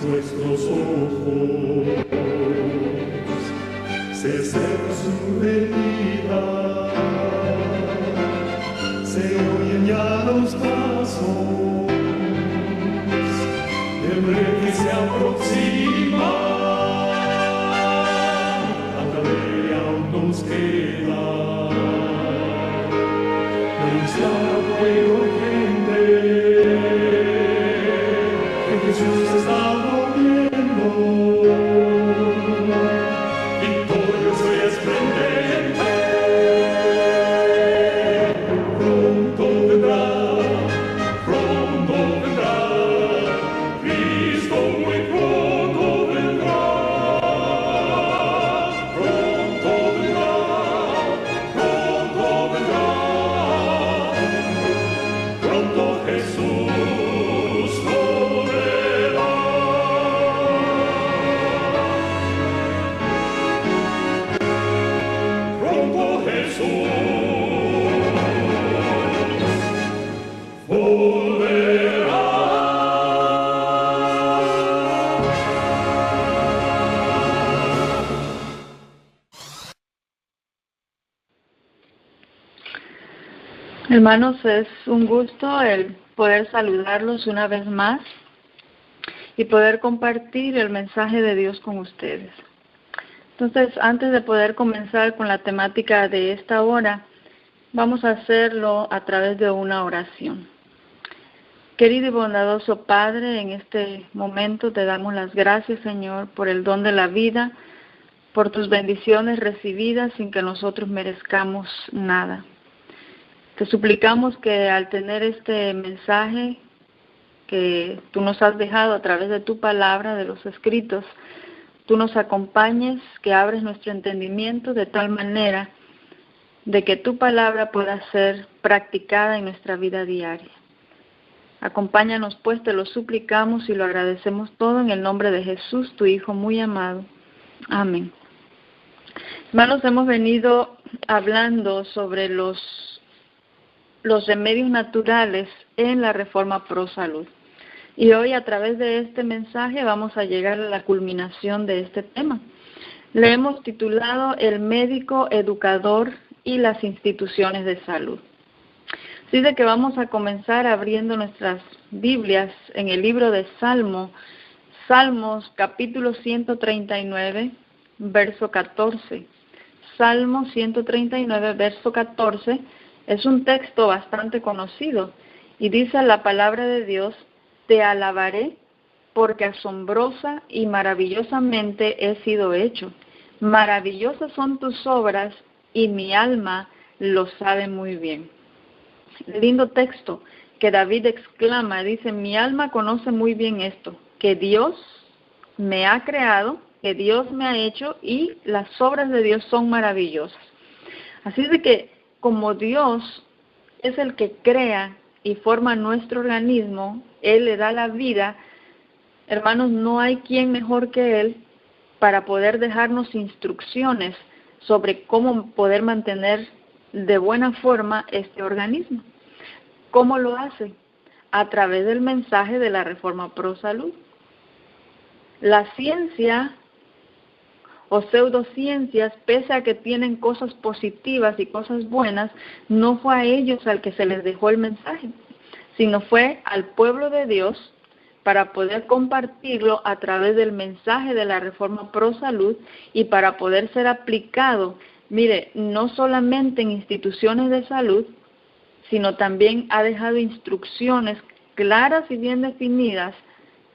nuestros ojos, se seca su herida, se oyen ya los pasos del rey que se aproxima, a través aún nos queda denunciar al pueblo urgente que Jesús está volviendo, victorioso y esplendente, pronto vendrá, Cristo muy pronto vendrá, pronto Jesús volverá. Pronto Jesús volverá. Hermanos, es un gusto el poder saludarlos una vez más y poder compartir el mensaje de Dios con ustedes. Entonces, antes de poder comenzar con la temática de esta hora, vamos a hacerlo a través de una oración. Querido y bondadoso Padre, en este momento te damos las gracias, Señor, por el don de la vida, por tus bendiciones recibidas sin que nosotros merezcamos nada. Te suplicamos que al tener este mensaje que tú nos has dejado a través de tu palabra, de los escritos, tú nos acompañes, que abres nuestro entendimiento de tal manera de que tu palabra pueda ser practicada en nuestra vida diaria. Acompáñanos pues, te lo suplicamos y lo agradecemos todo en el nombre de Jesús, tu Hijo muy amado. Amén. Hermanos, hemos venido hablando sobre los remedios naturales en la Reforma Pro Salud. Y hoy, a través de este mensaje, vamos a llegar a la culminación de este tema. Le hemos titulado El médico educador y las instituciones de salud. Así de que vamos a comenzar abriendo nuestras Biblias en el libro de Salmos, capítulo 139, verso 14. Salmo 139, verso 14, es un texto bastante conocido y dice la palabra de Dios: te alabaré porque asombrosa y maravillosamente he sido hecho. Maravillosas son tus obras y mi alma lo sabe muy bien. Lindo texto que David exclama, dice: mi alma conoce muy bien esto, que Dios me ha creado, que Dios me ha hecho y las obras de Dios son maravillosas. Así de que como Dios es el que crea y forma nuestro organismo, Él le da la vida, hermanos, no hay quien mejor que Él para poder dejarnos instrucciones sobre cómo poder mantener de buena forma este organismo. ¿Cómo lo hace? A través del mensaje de la Reforma Pro Salud. La ciencia o pseudociencias, pese a que tienen cosas positivas y cosas buenas, no fue a ellos al que se les dejó el mensaje, sino fue al pueblo de Dios para poder compartirlo a través del mensaje de la Reforma Pro Salud y para poder ser aplicado, mire, no solamente en instituciones de salud, sino también ha dejado instrucciones claras y bien definidas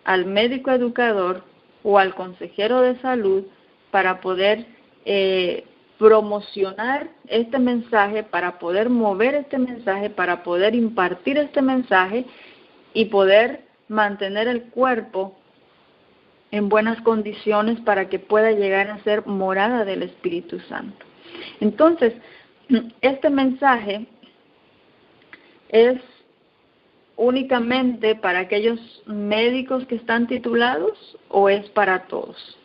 al médico educador o al consejero de salud para poder promocionar este mensaje, para poder mover este mensaje, para poder impartir este mensaje y poder mantener el cuerpo en buenas condiciones para que pueda llegar a ser morada del Espíritu Santo. Entonces, este mensaje es únicamente para aquellos médicos que están titulados o es para todos.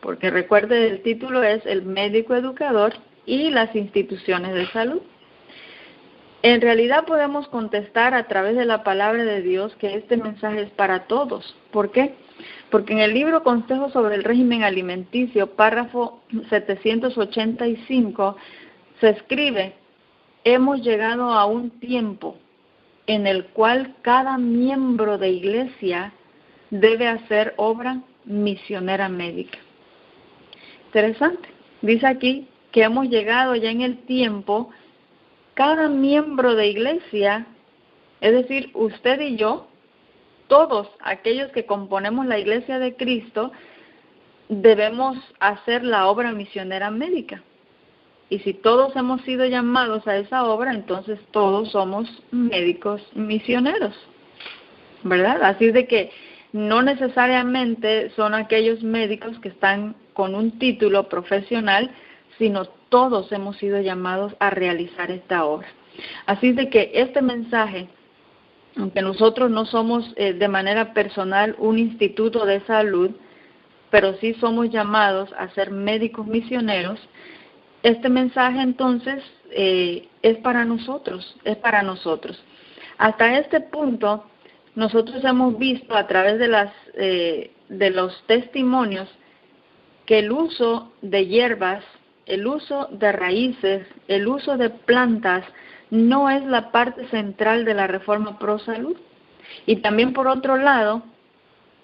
Porque recuerde, el título es El médico educador y las instituciones de salud. En realidad podemos contestar a través de la palabra de Dios que este mensaje es para todos. ¿Por qué? Porque en el libro Consejos sobre el régimen alimenticio, párrafo 785, se escribe: hemos llegado a un tiempo en el cual cada miembro de iglesia debe hacer obra misionera médica. Interesante. Dice aquí que hemos llegado ya en el tiempo, cada miembro de iglesia, es decir, usted y yo, todos aquellos que componemos la iglesia de Cristo, debemos hacer la obra misionera médica. Y si todos hemos sido llamados a esa obra, entonces todos somos médicos misioneros, ¿verdad? Así de que no necesariamente son aquellos médicos que están con un título profesional, sino todos hemos sido llamados a realizar esta obra. Así de que este mensaje, aunque nosotros no somos de manera personal un instituto de salud, pero sí somos llamados a ser médicos misioneros, este mensaje entonces es para nosotros, es para nosotros. Hasta este punto, nosotros hemos visto a través de los testimonios que el uso de hierbas, el uso de raíces, el uso de plantas no es la parte central de la reforma pro salud. Y también por otro lado,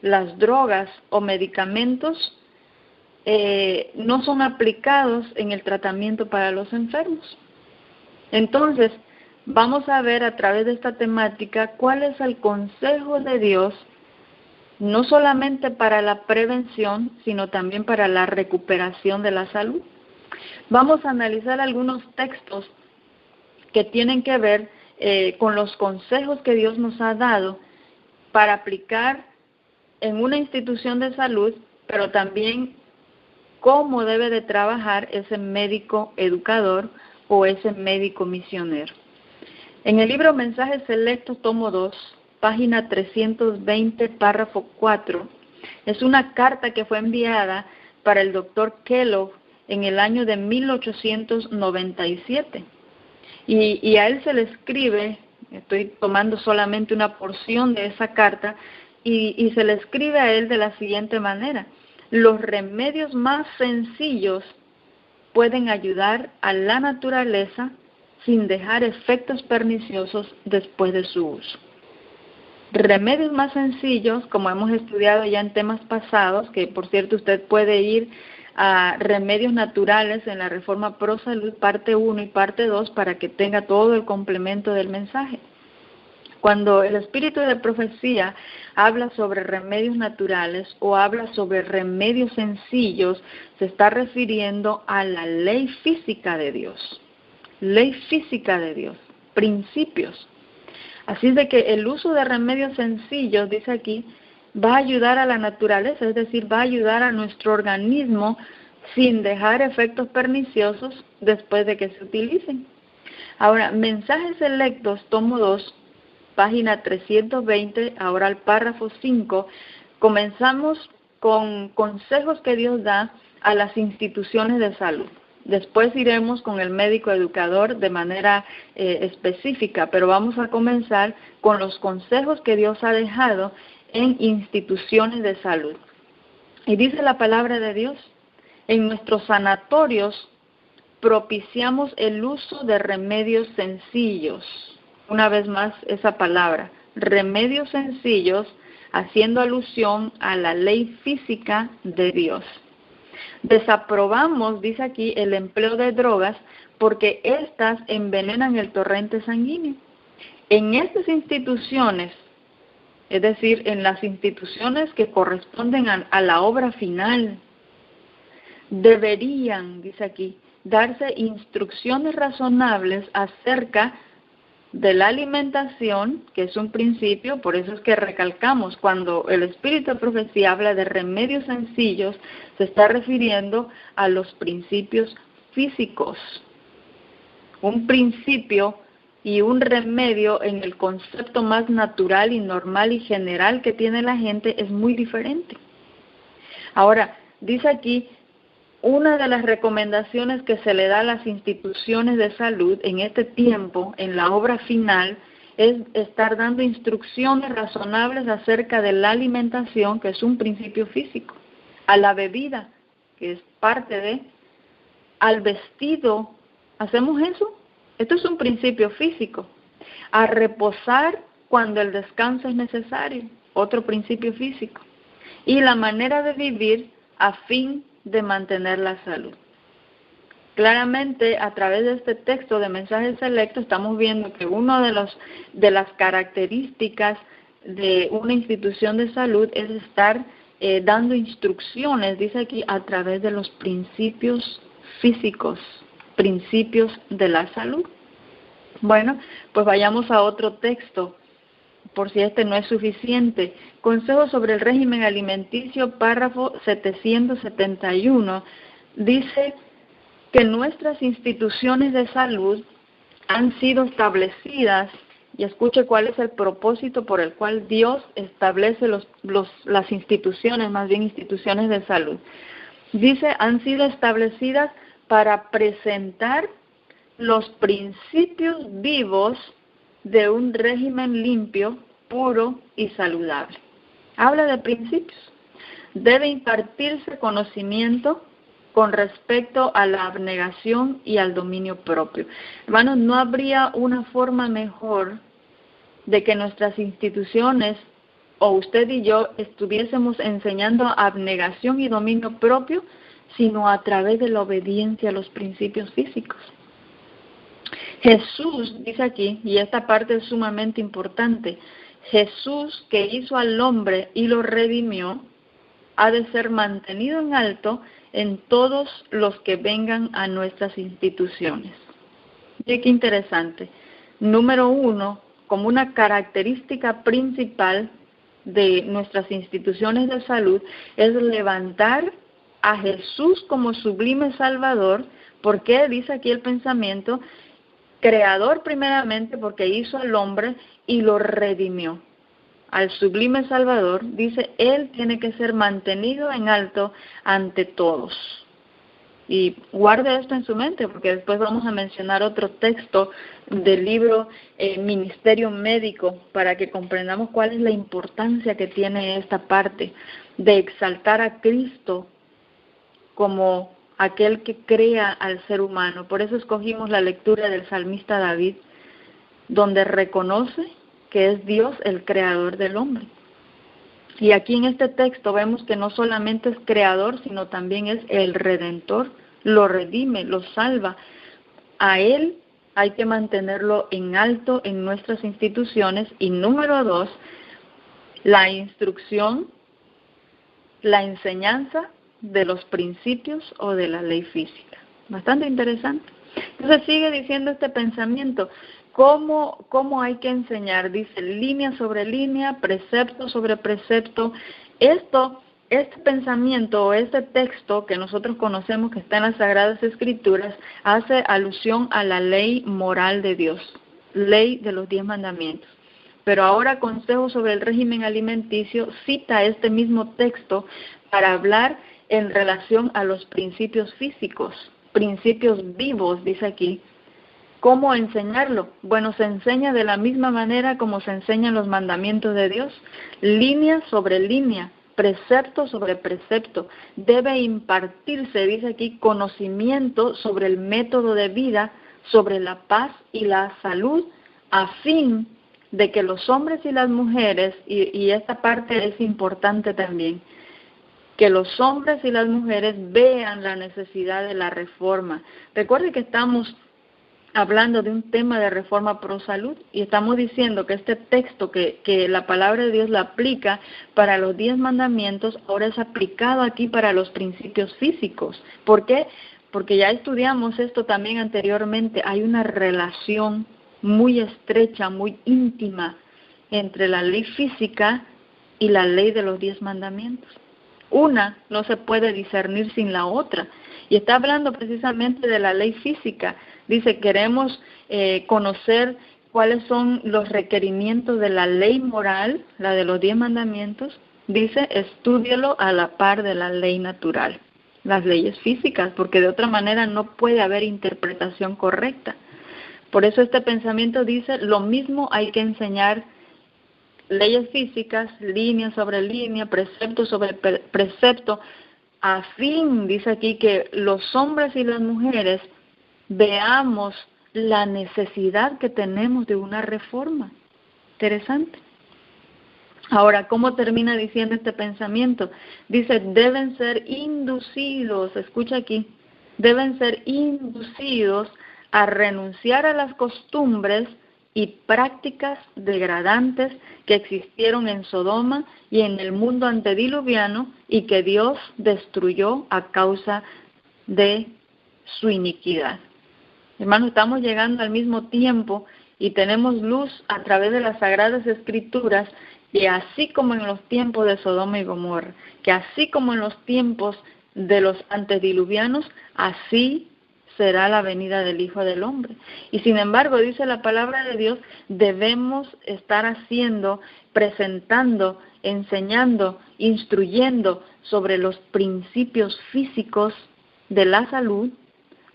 las drogas o medicamentos no son aplicados en el tratamiento para los enfermos. Entonces, vamos a ver a través de esta temática cuál es el consejo de Dios, no solamente para la prevención, sino también para la recuperación de la salud. Vamos a analizar algunos textos que tienen que ver con los consejos que Dios nos ha dado para aplicar en una institución de salud, pero también cómo debe de trabajar ese médico educador o ese médico misionero. En el libro Mensajes Selectos, tomo 2, página 320, párrafo 4, es una carta que fue enviada para el doctor Kellogg en el año de 1897. Y a él se le escribe, estoy tomando solamente una porción de esa carta, y se le escribe a él de la siguiente manera: los remedios más sencillos pueden ayudar a la naturaleza sin dejar efectos perniciosos después de su uso. Remedios más sencillos, como hemos estudiado ya en temas pasados, que por cierto usted puede ir a Remedios Naturales en la Reforma Pro Salud, parte 1 y parte 2, para que tenga todo el complemento del mensaje. Cuando el espíritu de profecía habla sobre remedios naturales o habla sobre remedios sencillos, se está refiriendo a la ley física de Dios. Ley física de Dios, principios. Así es de que el uso de remedios sencillos, dice aquí, va a ayudar a la naturaleza, es decir, va a ayudar a nuestro organismo sin dejar efectos perniciosos después de que se utilicen. Ahora, Mensajes Selectos, tomo 2, página 320, ahora al párrafo 5, comenzamos con consejos que Dios da a las instituciones de salud. Después iremos con el médico educador de manera específica, pero vamos a comenzar con los consejos que Dios ha dejado en instituciones de salud. Y dice la palabra de Dios: en nuestros sanatorios propiciamos el uso de remedios sencillos. Una vez más esa palabra, remedios sencillos, haciendo alusión a la ley física de Dios. Desaprobamos, dice aquí, el empleo de drogas porque éstas envenenan el torrente sanguíneo. En estas instituciones, es decir, en las instituciones que corresponden a la obra final, deberían, dice aquí, darse instrucciones razonables acerca de la alimentación, que es un principio. Por eso es que recalcamos, cuando el espíritu de profecía habla de remedios sencillos, se está refiriendo a los principios físicos. Un principio y un remedio en el concepto más natural y normal y general que tiene la gente es muy diferente. Ahora, dice aquí una de las recomendaciones que se le da a las instituciones de salud en este tiempo, en la obra final, es estar dando instrucciones razonables acerca de la alimentación, que es un principio físico, a la bebida, que es parte de, al vestido. ¿Hacemos eso? Esto es un principio físico. A reposar cuando el descanso es necesario, otro principio físico. Y la manera de vivir a fin de mantener la salud. Claramente, a través de este texto de Mensajes Selectos, estamos viendo que una de las características de una institución de salud es estar dando instrucciones, dice aquí, a través de los principios físicos, principios de la salud. Bueno, pues vayamos a otro texto, por si este no es suficiente. Consejo sobre el régimen alimenticio, párrafo 771, dice que nuestras instituciones de salud han sido establecidas, y escuche cuál es el propósito por el cual Dios establece las instituciones, más bien instituciones de salud. Dice, han sido establecidas para presentar los principios vivos de un régimen limpio, puro y saludable. Habla de principios. Debe impartirse conocimiento con respecto a la abnegación y al dominio propio. Hermanos, no habría una forma mejor de que nuestras instituciones o usted y yo estuviésemos enseñando abnegación y dominio propio, sino a través de la obediencia a los principios físicos. Jesús, dice aquí, y esta parte es sumamente importante, Jesús que hizo al hombre y lo redimió, ha de ser mantenido en alto en todos los que vengan a nuestras instituciones. Y qué interesante. Número 1, como una característica principal de nuestras instituciones de salud, es levantar a Jesús como sublime Salvador. ¿Por qué? Dice aquí el pensamiento, creador primeramente porque hizo al hombre y lo redimió. Al sublime Salvador, dice, Él tiene que ser mantenido en alto ante todos. Y guarde esto en su mente, porque después vamos a mencionar otro texto del libro Ministerio Médico, para que comprendamos cuál es la importancia que tiene esta parte de exaltar a Cristo como aquel que crea al ser humano. Por eso escogimos la lectura del salmista David, donde reconoce que es Dios el creador del hombre. Y aquí en este texto vemos que no solamente es creador, sino también es el redentor, lo redime, lo salva. A Él hay que mantenerlo en alto en nuestras instituciones. Y número 2, la instrucción, la enseñanza de los principios o de la ley física. Bastante interesante. Entonces sigue diciendo este pensamiento. ¿Cómo hay que enseñar? Dice línea sobre línea, precepto sobre precepto. Este pensamiento o este texto que nosotros conocemos que está en las Sagradas Escrituras hace alusión a la ley moral de Dios, ley de los 10 mandamientos. Pero ahora Consejo sobre el régimen alimenticio cita este mismo texto para hablar en relación a los principios físicos, principios vivos, dice aquí. ¿Cómo enseñarlo? Bueno, se enseña de la misma manera como se enseñan los mandamientos de Dios, línea sobre línea, precepto sobre precepto. Debe impartirse, dice aquí, conocimiento sobre el método de vida, sobre la paz y la salud, a fin de que los hombres y las mujeres, y esta parte es importante también, que los hombres y las mujeres vean la necesidad de la reforma. Recuerde que estamos hablando de un tema de reforma pro salud y estamos diciendo que este texto que la palabra de Dios la aplica para los 10 mandamientos, ahora es aplicado aquí para los principios físicos. ¿Por qué? Porque ya estudiamos esto también anteriormente. Hay una relación muy estrecha, muy íntima entre la ley física y la ley de los 10 mandamientos. Una no se puede discernir sin la otra. Y está hablando precisamente de la ley física. Dice, queremos conocer cuáles son los requerimientos de la ley moral, la de los 10 mandamientos. Dice, estúdielo a la par de la ley natural. las leyes físicas, porque de otra manera no puede haber interpretación correcta. Por eso este pensamiento dice, lo mismo hay que enseñar leyes físicas, línea sobre línea, precepto sobre precepto, a fin, dice aquí, que los hombres y las mujeres veamos la necesidad que tenemos de una reforma. Interesante. Ahora, ¿cómo termina diciendo este pensamiento? Dice, deben ser inducidos, escucha aquí, deben ser inducidos a renunciar a las costumbres y prácticas degradantes que existieron en Sodoma y en el mundo antediluviano y que Dios destruyó a causa de su iniquidad. Hermanos, estamos llegando al mismo tiempo y tenemos luz a través de las Sagradas Escrituras, que así como en los tiempos de Sodoma y Gomorra, que así como en los tiempos de los antediluvianos, así será la venida del Hijo del Hombre. Y sin embargo, dice la palabra de Dios, debemos estar haciendo, presentando, enseñando, instruyendo sobre los principios físicos de la salud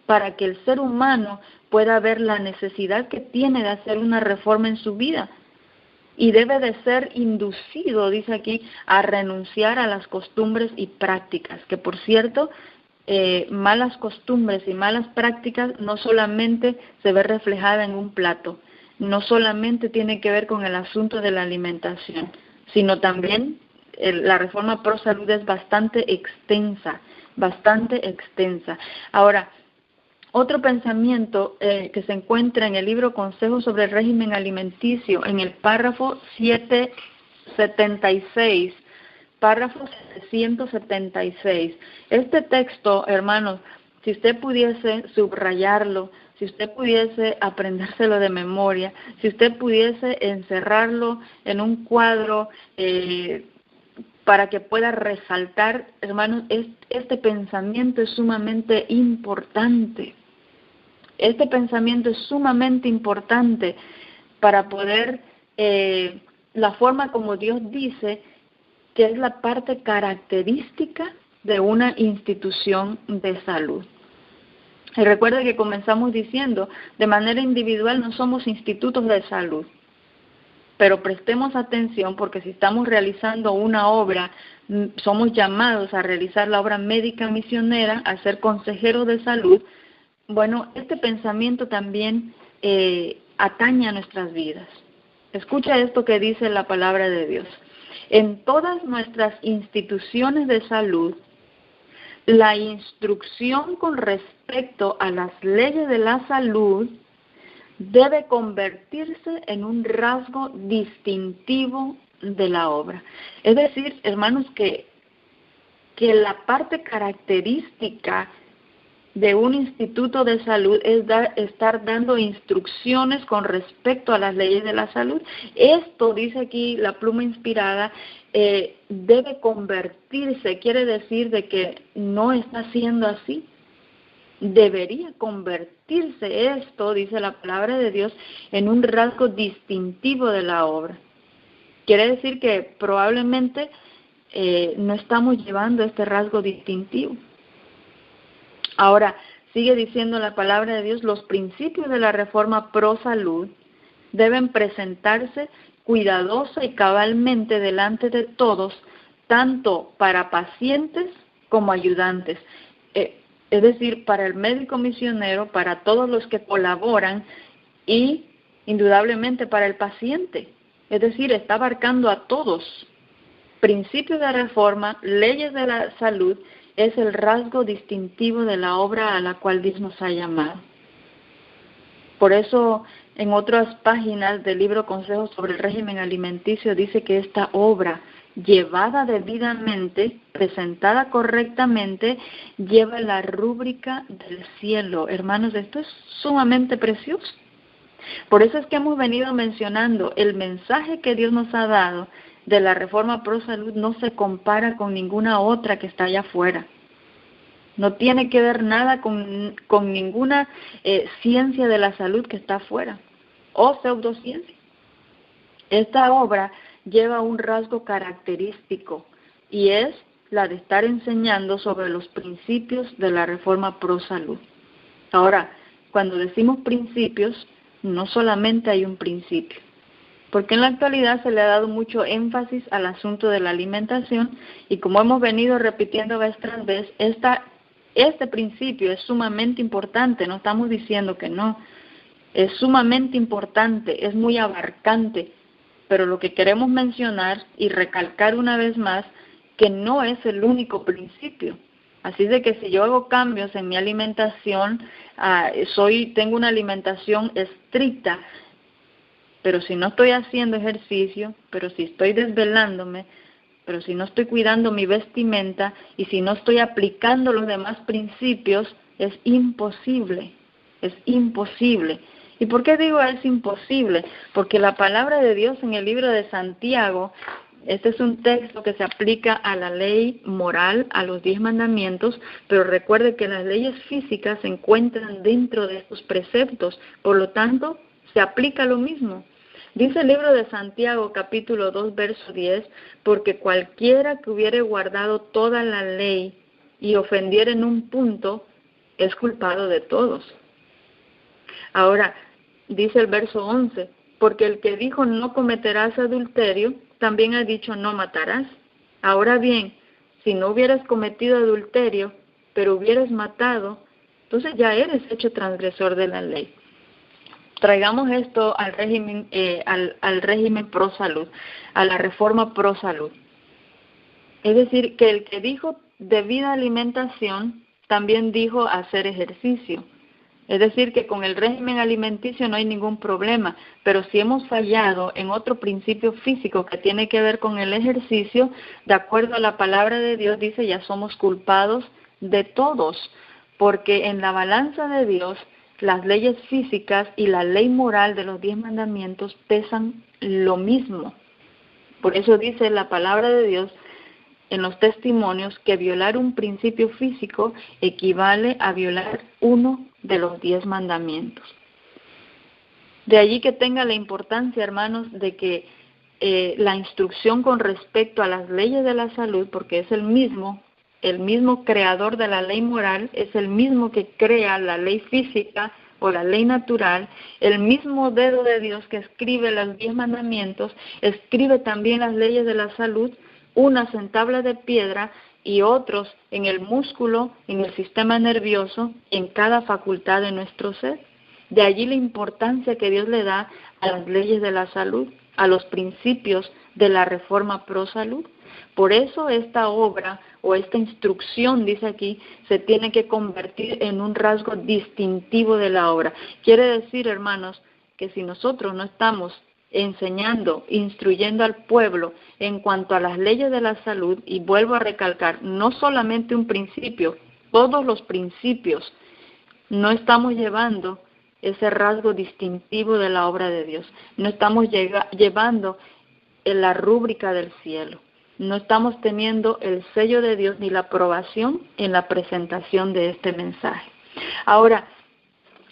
para que el ser humano pueda ver la necesidad que tiene de hacer una reforma en su vida. Y debe de ser inducido, dice aquí, a renunciar a las costumbres y prácticas, que por cierto, malas costumbres y malas prácticas no solamente se ve reflejada en un plato, no solamente tiene que ver con el asunto de la alimentación, sino también la reforma pro salud es bastante extensa. Ahora, otro pensamiento que se encuentra en el libro Consejos sobre el régimen alimenticio, en el párrafo 776, párrafo 776. Este texto, hermanos, si usted pudiese subrayarlo, si usted pudiese aprendérselo de memoria, si usted pudiese encerrarlo en un cuadro para que pueda resaltar, hermanos, este pensamiento es sumamente importante. Este pensamiento es sumamente importante para poder, la forma como Dios dice, que es la parte característica de una institución de salud. Y recuerda que comenzamos diciendo, de manera individual no somos institutos de salud, pero prestemos atención porque si estamos realizando una obra, somos llamados a realizar la obra médica misionera, a ser consejeros de salud. Bueno, este pensamiento también atañe a nuestras vidas. Escucha esto que dice la palabra de Dios. En todas nuestras instituciones de salud, la instrucción con respecto a las leyes de la salud debe convertirse en un rasgo distintivo de la obra. Es decir, hermanos, que la parte característica de un instituto de salud es estar dando instrucciones con respecto a las leyes de la salud. Esto, dice aquí la pluma inspirada, debe convertirse, quiere decir de que no está siendo así. Debería convertirse esto, dice la palabra de Dios, en un rasgo distintivo de la obra. Quiere decir que probablemente no estamos llevando este rasgo distintivo. Ahora, sigue diciendo la palabra de Dios, los principios de la reforma pro salud deben presentarse cuidadosa y cabalmente delante de todos, tanto para pacientes como ayudantes. Es decir, para el médico misionero, para todos los que colaboran y indudablemente para el paciente. Es decir, está abarcando a todos. Principios de reforma, leyes de la salud, es el rasgo distintivo de la obra a la cual Dios nos ha llamado. Por eso, en otras páginas del libro Consejos sobre el régimen alimenticio, dice que esta obra, llevada debidamente, presentada correctamente, lleva la rúbrica del cielo. Hermanos, esto es sumamente precioso. Por eso es que hemos venido mencionando el mensaje que Dios nos ha dado de la reforma pro salud no se compara con ninguna otra que está allá afuera. No tiene que ver nada con ninguna ciencia de la salud que está afuera o pseudociencia. Esta obra lleva un rasgo característico y es la de estar enseñando sobre los principios de la Reforma Pro Salud. Ahora, cuando decimos principios, no solamente hay un principio, porque en la actualidad se le ha dado mucho énfasis al asunto de la alimentación y como hemos venido repitiendo vez tras vez, este principio es sumamente importante, no estamos diciendo que no, es sumamente importante, es muy abarcante, pero lo que queremos mencionar y recalcar una vez más, que no es el único principio. Así de que si yo hago cambios en mi alimentación, tengo una alimentación estricta, pero si no estoy haciendo ejercicio, pero si estoy desvelándome, pero si no estoy cuidando mi vestimenta y si no estoy aplicando los demás principios, es imposible, es imposible. ¿Y por qué digo es imposible? Porque la palabra de Dios en el libro de Santiago, este es un texto que se aplica a la ley moral, a los 10 mandamientos, pero recuerde que las leyes físicas se encuentran dentro de estos preceptos, por lo tanto, se aplica lo mismo. Dice el libro de Santiago, capítulo 2, verso 10, porque cualquiera que hubiere guardado toda la ley y ofendiera en un punto, es culpado de todos. Ahora, dice el verso 11, porque el que dijo no cometerás adulterio, también ha dicho no matarás. Ahora bien, si no hubieras cometido adulterio, pero hubieras matado, entonces ya eres hecho transgresor de la ley. Traigamos esto al régimen, al régimen pro salud, a la reforma pro salud. Es decir, que el que dijo debida alimentación, también dijo hacer ejercicio. Es decir, que con el régimen alimenticio no hay ningún problema, pero si hemos fallado en otro principio físico que tiene que ver con el ejercicio, de acuerdo a la palabra de Dios, dice, ya somos culpados de todos, porque en la balanza de Dios, las leyes físicas y la ley moral de los 10 mandamientos pesan lo mismo. Por eso dice la palabra de Dios en los testimonios que violar un principio físico equivale a violar uno de los 10 mandamientos. De allí que tenga la importancia, hermanos, de que la instrucción con respecto a las leyes de la salud, porque es el mismo creador de la ley moral, es el mismo que crea la ley física o la ley natural, el mismo dedo de Dios que escribe los 10 mandamientos, escribe también las leyes de la salud, unas en tabla de piedra y otros en el músculo, en el sistema nervioso, en cada facultad de nuestro ser. De allí la importancia que Dios le da a las leyes de la salud, a los principios de la reforma pro salud. Por eso esta obra o esta instrucción, dice aquí, se tiene que convertir en un rasgo distintivo de la obra. Quiere decir, hermanos, que si nosotros no estamos enseñando, instruyendo al pueblo en cuanto a las leyes de la salud, y vuelvo a recalcar, no solamente un principio, todos los principios, no estamos llevando ese rasgo distintivo de la obra de Dios, no estamos llevando en la rúbrica del cielo, no estamos teniendo el sello de Dios ni la aprobación en la presentación de este mensaje. Ahora,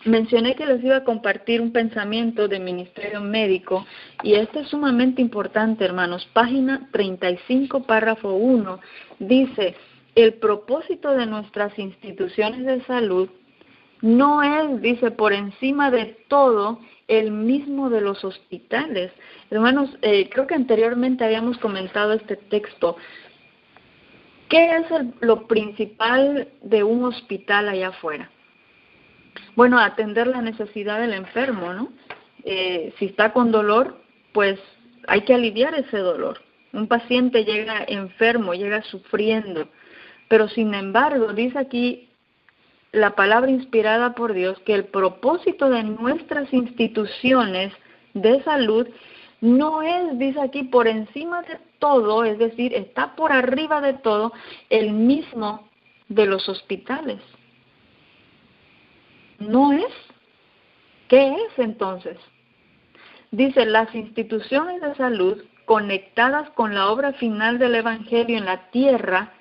mencioné que les iba a compartir un pensamiento de Ministerio Médico y esto es sumamente importante, hermanos. Página 35, párrafo 1, dice, el propósito de nuestras instituciones de salud no es, dice, por encima de todo, el mismo de los hospitales. Hermanos, creo que anteriormente habíamos comentado este texto. ¿Qué es lo principal de un hospital allá afuera? Bueno, atender la necesidad del enfermo, ¿no? Si está con dolor, pues hay que aliviar ese dolor. Un paciente llega enfermo, llega sufriendo, pero sin embargo, dice aquí la palabra inspirada por Dios que el propósito de nuestras instituciones de salud no es, dice aquí, por encima de todo, es decir, está por arriba de todo, el mismo de los hospitales. ¿No es? ¿Qué es entonces? Dice, las instituciones de salud conectadas con la obra final del Evangelio en la tierra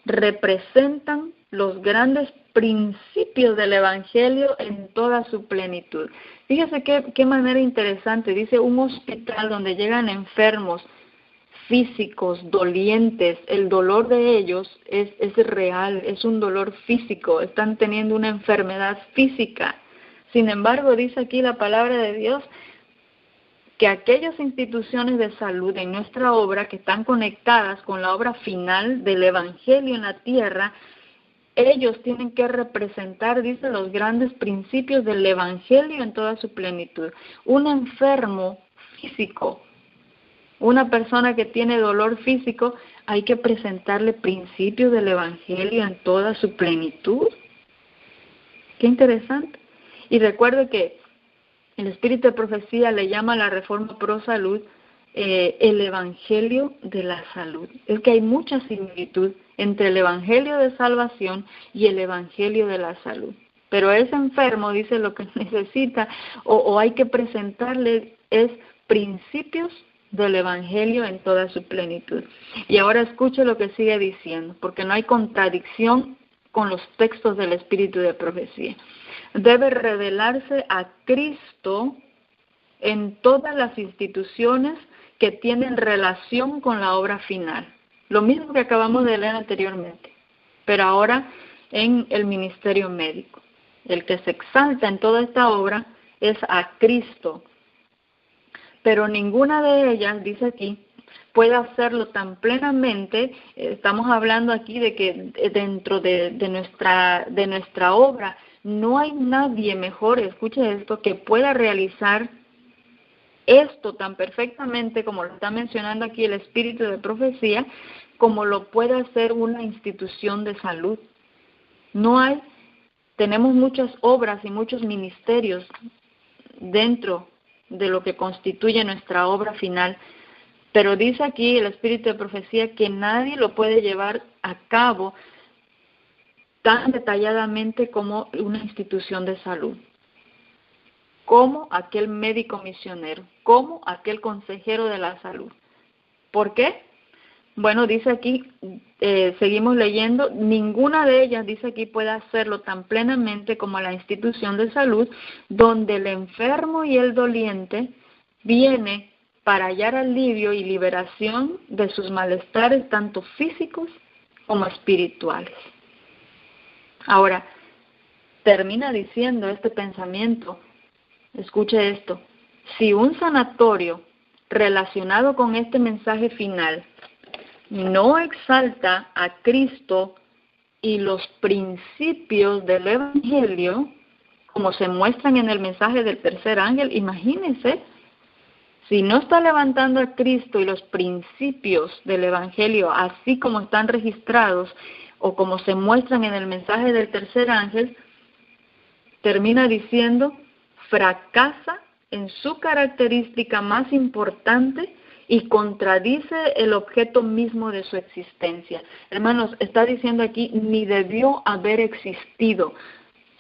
representan los grandes principios del Evangelio en toda su plenitud. Fíjese qué manera interesante. Dice, un hospital donde llegan enfermos físicos, dolientes. El dolor de ellos es real, es un dolor físico, están teniendo una enfermedad física. Sin embargo, dice aquí la palabra de Dios que aquellas instituciones de salud en nuestra obra que están conectadas con la obra final del Evangelio en la tierra, ellos tienen que representar, dice, los grandes principios del Evangelio en toda su plenitud. Un enfermo físico, una persona que tiene dolor físico, hay que presentarle principios del Evangelio en toda su plenitud. Qué interesante. Y recuerde que el espíritu de profecía le llama a la reforma pro salud el evangelio de la salud. Es que hay mucha similitud entre el evangelio de salvación y el evangelio de la salud. Pero ese enfermo, dice, lo que necesita o hay que presentarle es principios del evangelio en toda su plenitud. Y ahora escuche lo que sigue diciendo, porque no hay contradicción con los textos del espíritu de profecía. Debe revelarse a Cristo en todas las instituciones que tienen relación con la obra final. Lo mismo que acabamos de leer anteriormente, pero ahora en el ministerio médico. El que se exalta en toda esta obra es a Cristo, pero ninguna de ellas, dice aquí, puede hacerlo tan plenamente. Estamos hablando aquí de que dentro de nuestra obra no hay nadie mejor, escuche esto, que pueda realizar esto tan perfectamente como lo está mencionando aquí el espíritu de profecía, como lo puede hacer una institución de salud. No hay, tenemos muchas obras y muchos ministerios dentro de lo que constituye nuestra obra final, pero dice aquí el espíritu de profecía que nadie lo puede llevar a cabo tan detalladamente como una institución de salud, como aquel médico misionero, como aquel consejero de la salud. ¿Por qué? Bueno, dice aquí, seguimos leyendo, ninguna de ellas, dice aquí, puede hacerlo tan plenamente como la institución de salud, donde el enfermo y el doliente viene para hallar alivio y liberación de sus malestares, tanto físicos como espirituales. Ahora, termina diciendo este pensamiento, escuche esto, si un sanatorio relacionado con este mensaje final no exalta a Cristo y los principios del Evangelio, como se muestran en el mensaje del tercer ángel, imagínense, si no está levantando a Cristo y los principios del Evangelio, así como están registrados o como se muestran en el mensaje del tercer ángel, termina diciendo, fracasa en su característica más importante y contradice el objeto mismo de su existencia. Hermanos, está diciendo aquí, ni debió haber existido.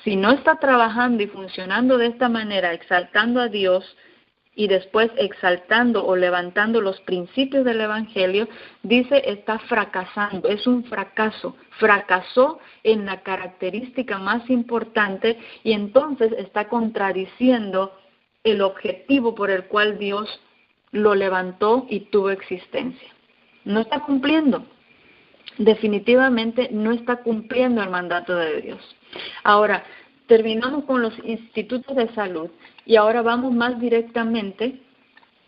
Si no está trabajando y funcionando de esta manera, exaltando a Dios y después exaltando o levantando los principios del Evangelio, dice, está fracasando, es un fracaso. Fracasó en la característica más importante y entonces está contradiciendo el objetivo por el cual Dios lo levantó y tuvo existencia. No está cumpliendo. Definitivamente no está cumpliendo el mandato de Dios. Ahora, terminamos con los institutos de salud y ahora vamos más directamente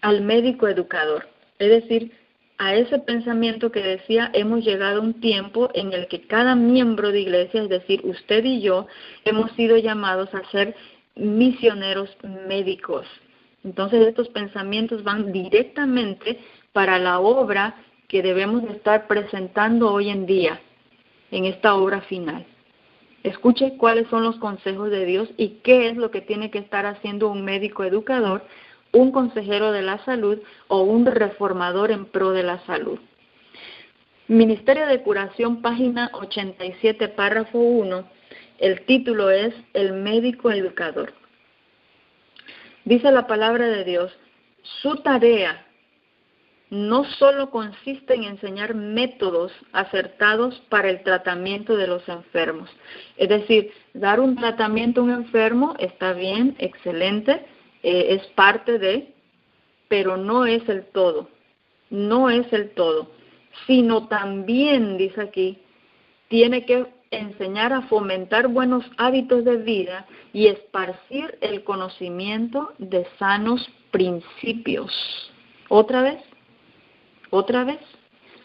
al médico educador. Es decir, a ese pensamiento que decía, hemos llegado a un tiempo en el que cada miembro de iglesia, es decir, usted y yo, hemos sido llamados a ser misioneros médicos. Entonces estos pensamientos van directamente para la obra que debemos estar presentando hoy en día, en esta obra final. Escuche cuáles son los consejos de Dios y qué es lo que tiene que estar haciendo un médico educador, un consejero de la salud o un reformador en pro de la salud. Ministerio de Curación, página 87, párrafo 1, el título es El médico educador. Dice la palabra de Dios, su tarea no solo consiste en enseñar métodos acertados para el tratamiento de los enfermos. Es decir, dar un tratamiento a un enfermo está bien, excelente, es parte de, pero no es el todo. no es el todo, sino también, dice aquí, tiene que enseñar a fomentar buenos hábitos de vida y esparcir el conocimiento de sanos principios. ¿Otra vez?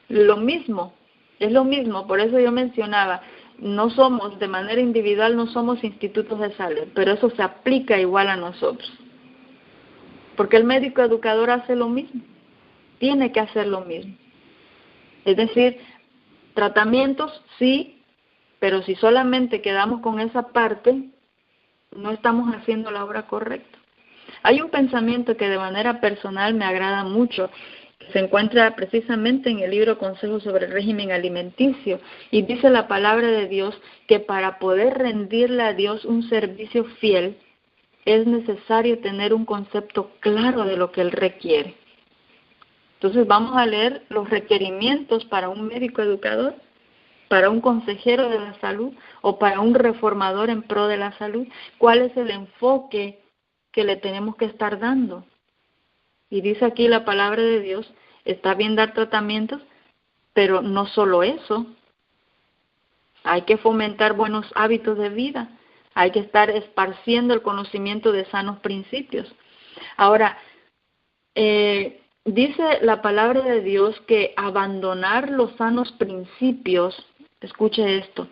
Lo mismo, es lo mismo, por eso yo mencionaba, no somos, de manera individual, no somos institutos de salud, pero eso se aplica igual a nosotros. Porque el médico educador hace lo mismo, tiene que hacer lo mismo. Es decir, tratamientos sí, pero si solamente quedamos con esa parte, no estamos haciendo la obra correcta. Hay un pensamiento que de manera personal me agrada mucho, que se encuentra precisamente en el libro Consejos sobre el régimen alimenticio, y dice la palabra de Dios que para poder rendirle a Dios un servicio fiel, es necesario tener un concepto claro de lo que Él requiere. Entonces vamos a leer los requerimientos para un médico educador, para un consejero de la salud o para un reformador en pro de la salud. ¿Cuál es el enfoque que le tenemos que estar dando? Y dice aquí la palabra de Dios, está bien dar tratamientos, pero no solo eso. Hay que fomentar buenos hábitos de vida. Hay que estar esparciendo el conocimiento de sanos principios. Ahora, dice la palabra de Dios que abandonar los sanos principios, escuche esto,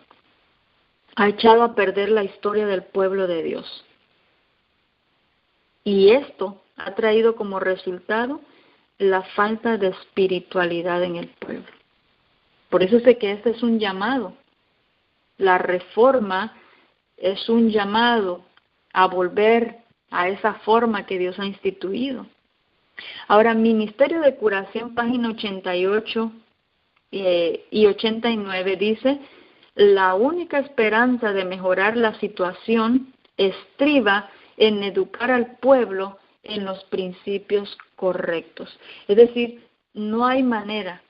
ha echado a perder la historia del pueblo de Dios. Y esto ha traído como resultado la falta de espiritualidad en el pueblo. Por eso sé que este es un llamado. La reforma es un llamado a volver a esa forma que Dios ha instituido. Ahora, Ministerio de Curación, página 88 y 89, dice, la única esperanza de mejorar la situación estriba en educar al pueblo en los principios correctos. Es decir, no hay manera,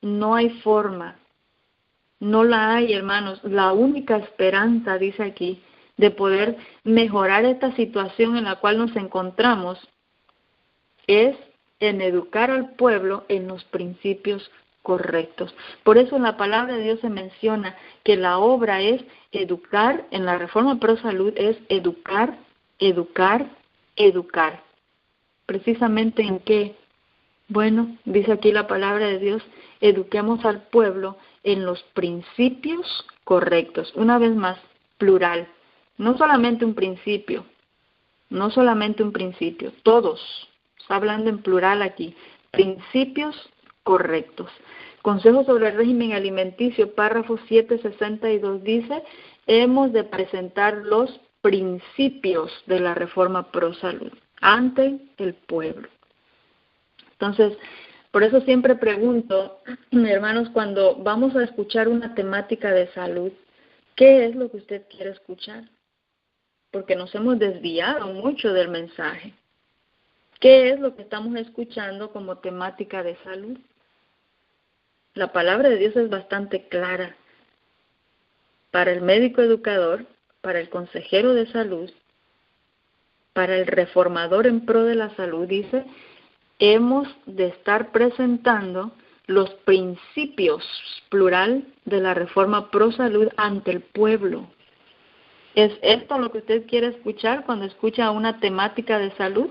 no hay forma, no la hay, hermanos. La única esperanza, dice aquí, de poder mejorar esta situación en la cual nos encontramos es en educar al pueblo en los principios correctos. Por eso en la palabra de Dios se menciona que la obra es educar, en la Reforma Pro Salud es educar, educar, educar. ¿Precisamente en qué? Bueno, dice aquí la palabra de Dios, eduquemos al pueblo en los principios correctos. Una vez más, plural. No solamente un principio, todos. Está hablando en plural aquí. Principios correctos. Consejo sobre el régimen alimenticio, párrafo 762, dice, hemos de presentar los principios de la Reforma Pro Salud ante el pueblo. Entonces, por eso siempre pregunto, hermanos, cuando vamos a escuchar una temática de salud, ¿qué es lo que usted quiere escuchar? Porque nos hemos desviado mucho del mensaje. ¿Qué es lo que estamos escuchando como temática de salud? La palabra de Dios es bastante clara. Para el médico educador, para el consejero de salud, para el reformador en pro de la salud, dice, hemos de estar presentando los principios, plural, de la Reforma Pro Salud ante el pueblo. ¿Es esto lo que usted quiere escuchar cuando escucha una temática de salud?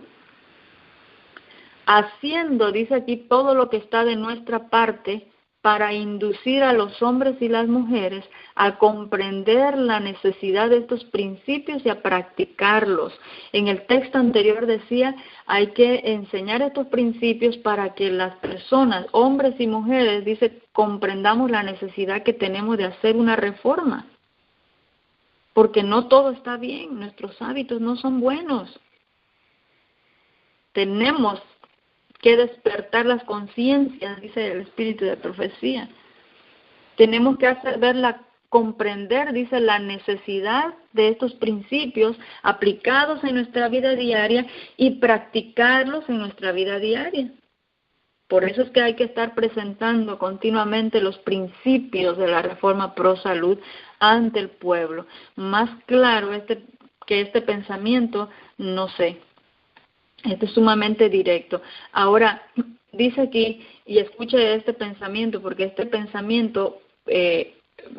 Haciendo, dice aquí, todo lo que está de nuestra parte para inducir a los hombres y las mujeres a comprender la necesidad de estos principios y a practicarlos. En el texto anterior decía, hay que enseñar estos principios para que las personas, hombres y mujeres, dice, comprendamos la necesidad que tenemos de hacer una reforma. Porque no todo está bien, nuestros hábitos no son buenos. Tenemos que despertar las conciencias, dice el espíritu de profecía. Tenemos que comprender, dice, la necesidad de estos principios aplicados en nuestra vida diaria y practicarlos en nuestra vida diaria. Por eso es que hay que estar presentando continuamente los principios de la Reforma Pro Salud ante el pueblo. Más claro que este pensamiento, no sé. Esto es sumamente directo. Ahora, dice aquí, y escuche este pensamiento, porque este pensamiento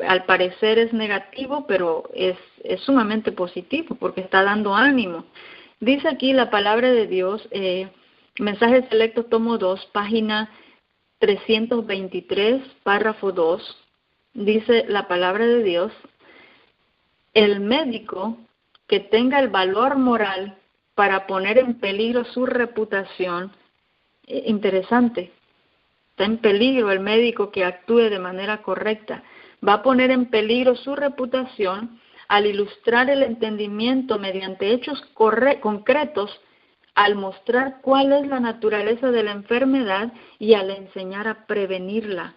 al parecer es negativo, pero es sumamente positivo, porque está dando ánimo. Dice aquí la palabra de Dios, Mensajes Selectos, tomo 2, página 323, párrafo 2, dice la palabra de Dios: el médico que tenga el valor moral para poner en peligro su reputación, interesante, está en peligro el médico que actúe de manera correcta, va a poner en peligro su reputación al ilustrar el entendimiento mediante hechos concretos, al mostrar cuál es la naturaleza de la enfermedad y al enseñar a prevenirla,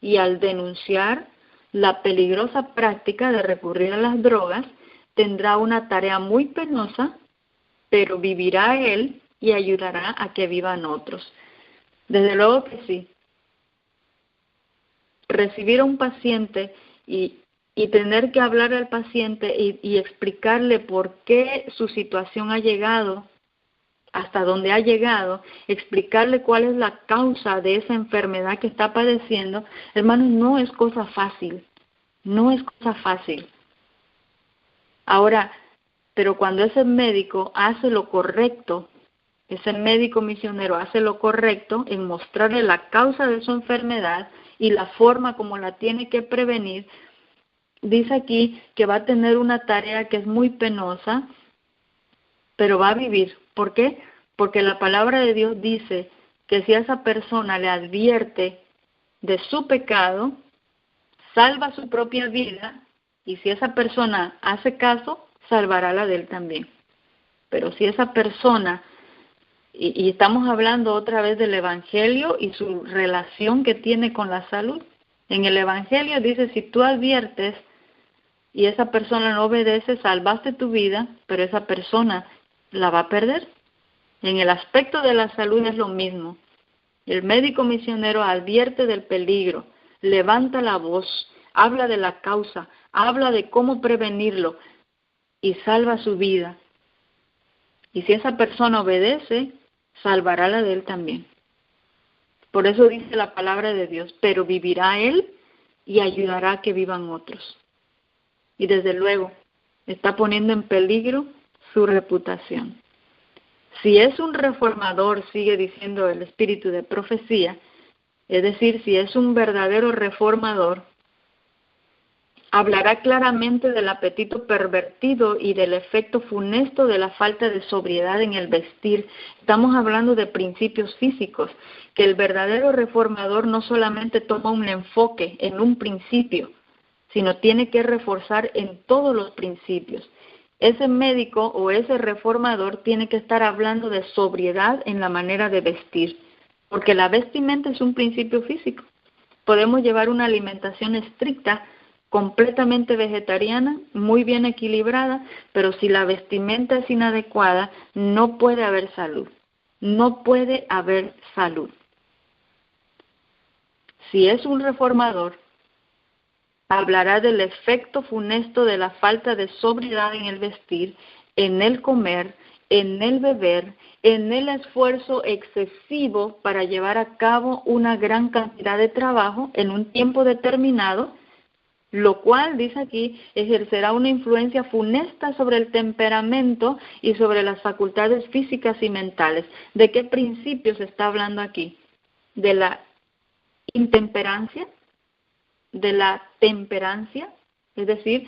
y al denunciar la peligrosa práctica de recurrir a las drogas. Tendrá una tarea muy penosa, pero vivirá él y ayudará a que vivan otros. Desde luego que sí. Recibir a un paciente y tener que hablar al paciente y explicarle por qué su situación ha llegado hasta donde ha llegado, explicarle cuál es la causa de esa enfermedad que está padeciendo, hermanos, no es cosa fácil, no es cosa fácil. Ahora, pero cuando ese médico hace lo correcto, ese médico misionero hace lo correcto en mostrarle la causa de su enfermedad y la forma como la tiene que prevenir, dice aquí que va a tener una tarea que es muy penosa, pero va a vivir. ¿Por qué? Porque la palabra de Dios dice que si a esa persona le advierte de su pecado, salva su propia vida, y si esa persona hace caso, salvará la de él también. Pero si esa persona, y estamos hablando otra vez del Evangelio y su relación que tiene con la salud, en el Evangelio dice, si tú adviertes y esa persona no obedece, salvaste tu vida, pero esa persona la va a perder. En el aspecto de la salud es lo mismo. El médico misionero advierte del peligro, levanta la voz, habla de la causa, habla de cómo prevenirlo y salva su vida. Y si esa persona obedece, salvará la de él también. Por eso dice la palabra de Dios, pero vivirá él y ayudará a que vivan otros. Y desde luego, está poniendo en peligro su reputación. Si es un reformador, sigue diciendo el espíritu de profecía, es decir, si es un verdadero reformador, hablará claramente del apetito pervertido y del efecto funesto de la falta de sobriedad en el vestir. Estamos hablando de principios físicos, que el verdadero reformador no solamente toma un enfoque en un principio, sino tiene que reforzar en todos los principios. Ese médico o ese reformador tiene que estar hablando de sobriedad en la manera de vestir, porque la vestimenta es un principio físico. Podemos llevar una alimentación estricta, completamente vegetariana, muy bien equilibrada, pero si la vestimenta es inadecuada, no puede haber salud. No puede haber salud. Si es un reformador, hablará del efecto funesto de la falta de sobriedad en el vestir, en el comer, en el beber, en el esfuerzo excesivo para llevar a cabo una gran cantidad de trabajo en un tiempo determinado, lo cual, dice aquí, ejercerá una influencia funesta sobre el temperamento y sobre las facultades físicas y mentales. ¿De qué principios se está hablando aquí? ¿De la intemperancia? ¿De la temperancia? Es decir,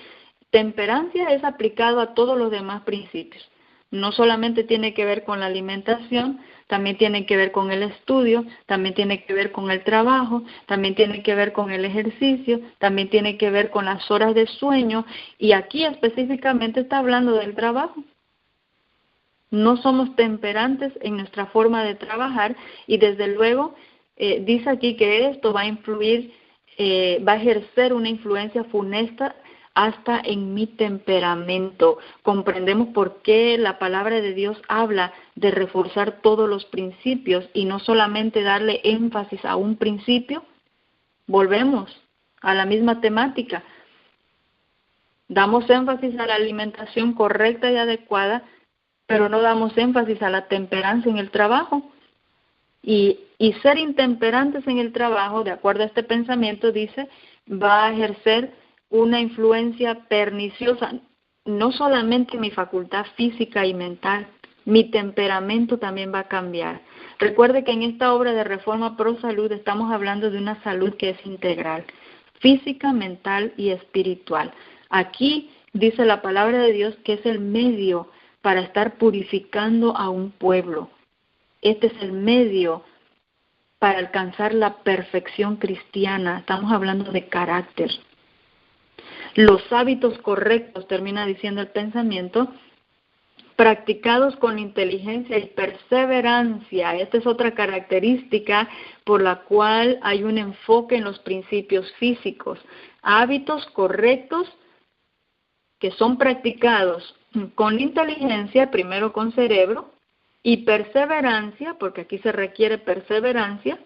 temperancia es aplicado a todos los demás principios. No solamente tiene que ver con la alimentación, también tiene que ver con el estudio, también tiene que ver con el trabajo, también tiene que ver con el ejercicio, también tiene que ver con las horas de sueño, y aquí específicamente está hablando del trabajo. No somos temperantes en nuestra forma de trabajar, y desde luego dice aquí que esto va a influir, va a ejercer una influencia funesta hasta en mi temperamento. Comprendemos por qué la palabra de Dios habla de reforzar todos los principios y no solamente darle énfasis a un principio. Volvemos a la misma temática. Damos énfasis a la alimentación correcta y adecuada, pero no damos énfasis a la temperancia en el trabajo. Y ser intemperantes en el trabajo, de acuerdo a este pensamiento, dice, va a ejercer una influencia perniciosa, no solamente en mi facultad física y mental, mi temperamento también va a cambiar. Recuerde que en esta obra de Reforma Pro Salud estamos hablando de una salud que es integral, física, mental y espiritual. Aquí dice la palabra de Dios que es el medio para estar purificando a un pueblo. Este es el medio para alcanzar la perfección cristiana. Estamos hablando de carácter. Los hábitos correctos, termina diciendo el pensamiento, practicados con inteligencia y perseverancia. Esta es otra característica por la cual hay un enfoque en los principios físicos. Hábitos correctos que son practicados con inteligencia, primero con cerebro, y perseverancia, porque aquí se requiere perseverancia,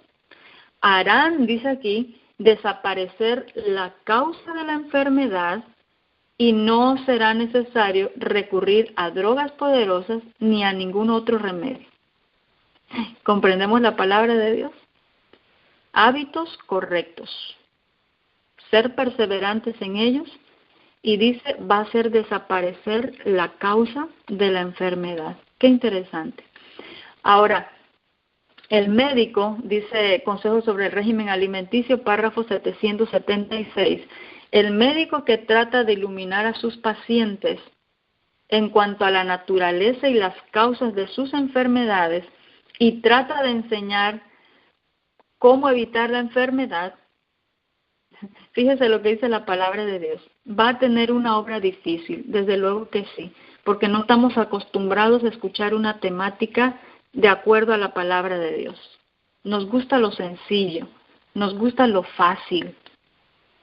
harán, dice aquí, desaparecer la causa de la enfermedad y no será necesario recurrir a drogas poderosas ni a ningún otro remedio. ¿Comprendemos la palabra de Dios? Hábitos correctos, ser perseverantes en ellos, y dice, va a hacer desaparecer la causa de la enfermedad. Qué interesante. Ahora, el médico, dice Consejo sobre el régimen alimenticio, párrafo 776, el médico que trata de iluminar a sus pacientes en cuanto a la naturaleza y las causas de sus enfermedades y trata de enseñar cómo evitar la enfermedad, fíjese lo que dice la palabra de Dios, va a tener una obra difícil, desde luego que sí, porque no estamos acostumbrados a escuchar una temática de acuerdo a la palabra de Dios. Nos gusta lo sencillo, nos gusta lo fácil,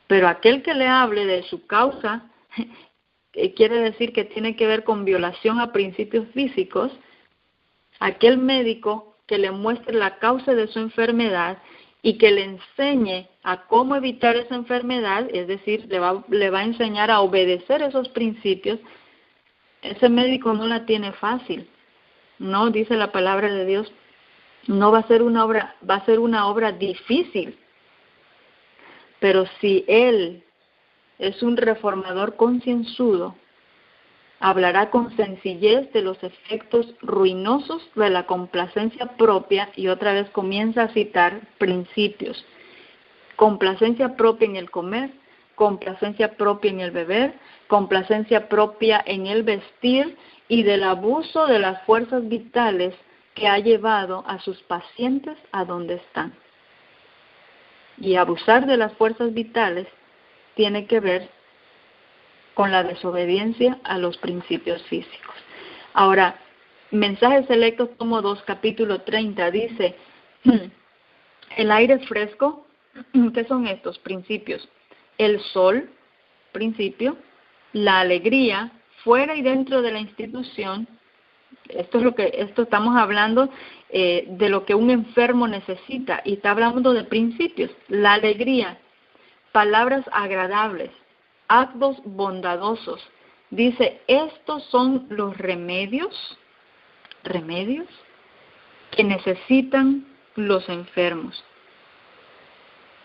pero aquel que le hable de su causa, quiere decir que tiene que ver con violación a principios físicos, aquel médico que le muestre la causa de su enfermedad y que le enseñe a cómo evitar esa enfermedad, es decir, le va a enseñar a obedecer esos principios, ese médico no la tiene fácil. No, dice la palabra de Dios, no va a ser una obra, va a ser una obra difícil. Pero si él es un reformador concienzudo, hablará con sencillez de los efectos ruinosos de la complacencia propia, y otra vez comienza a citar principios. Complacencia propia en el comer, complacencia propia en el beber, complacencia propia en el vestir, y del abuso de las fuerzas vitales que ha llevado a sus pacientes a donde están. Y abusar de las fuerzas vitales tiene que ver con la desobediencia a los principios físicos. Ahora, Mensajes Selectos, tomo 2, capítulo 30, dice, el aire fresco, ¿qué son estos principios? El sol, principio, la alegría, fuera y dentro de la institución. Esto estamos hablando de lo que un enfermo necesita, y está hablando de principios, la alegría, palabras agradables, actos bondadosos. Dice, estos son los remedios que necesitan los enfermos.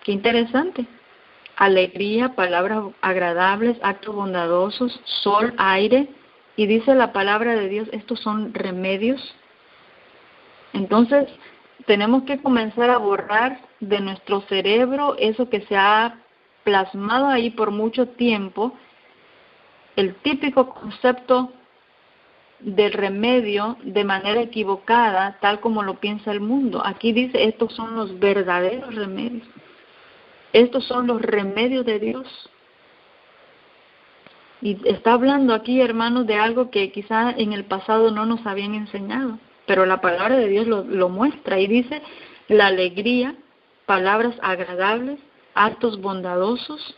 Qué interesante. Alegría, palabras agradables, actos bondadosos, sol, aire, y dice la palabra de Dios, estos son remedios. Entonces, tenemos que comenzar a borrar de nuestro cerebro eso que se ha plasmado ahí por mucho tiempo, el típico concepto del remedio de manera equivocada, tal como lo piensa el mundo. Aquí dice, estos son los verdaderos remedios. Estos son los remedios de Dios. Y está hablando aquí, hermanos, de algo que quizá en el pasado no nos habían enseñado, pero la palabra de Dios lo muestra, y dice, la alegría, palabras agradables, actos bondadosos,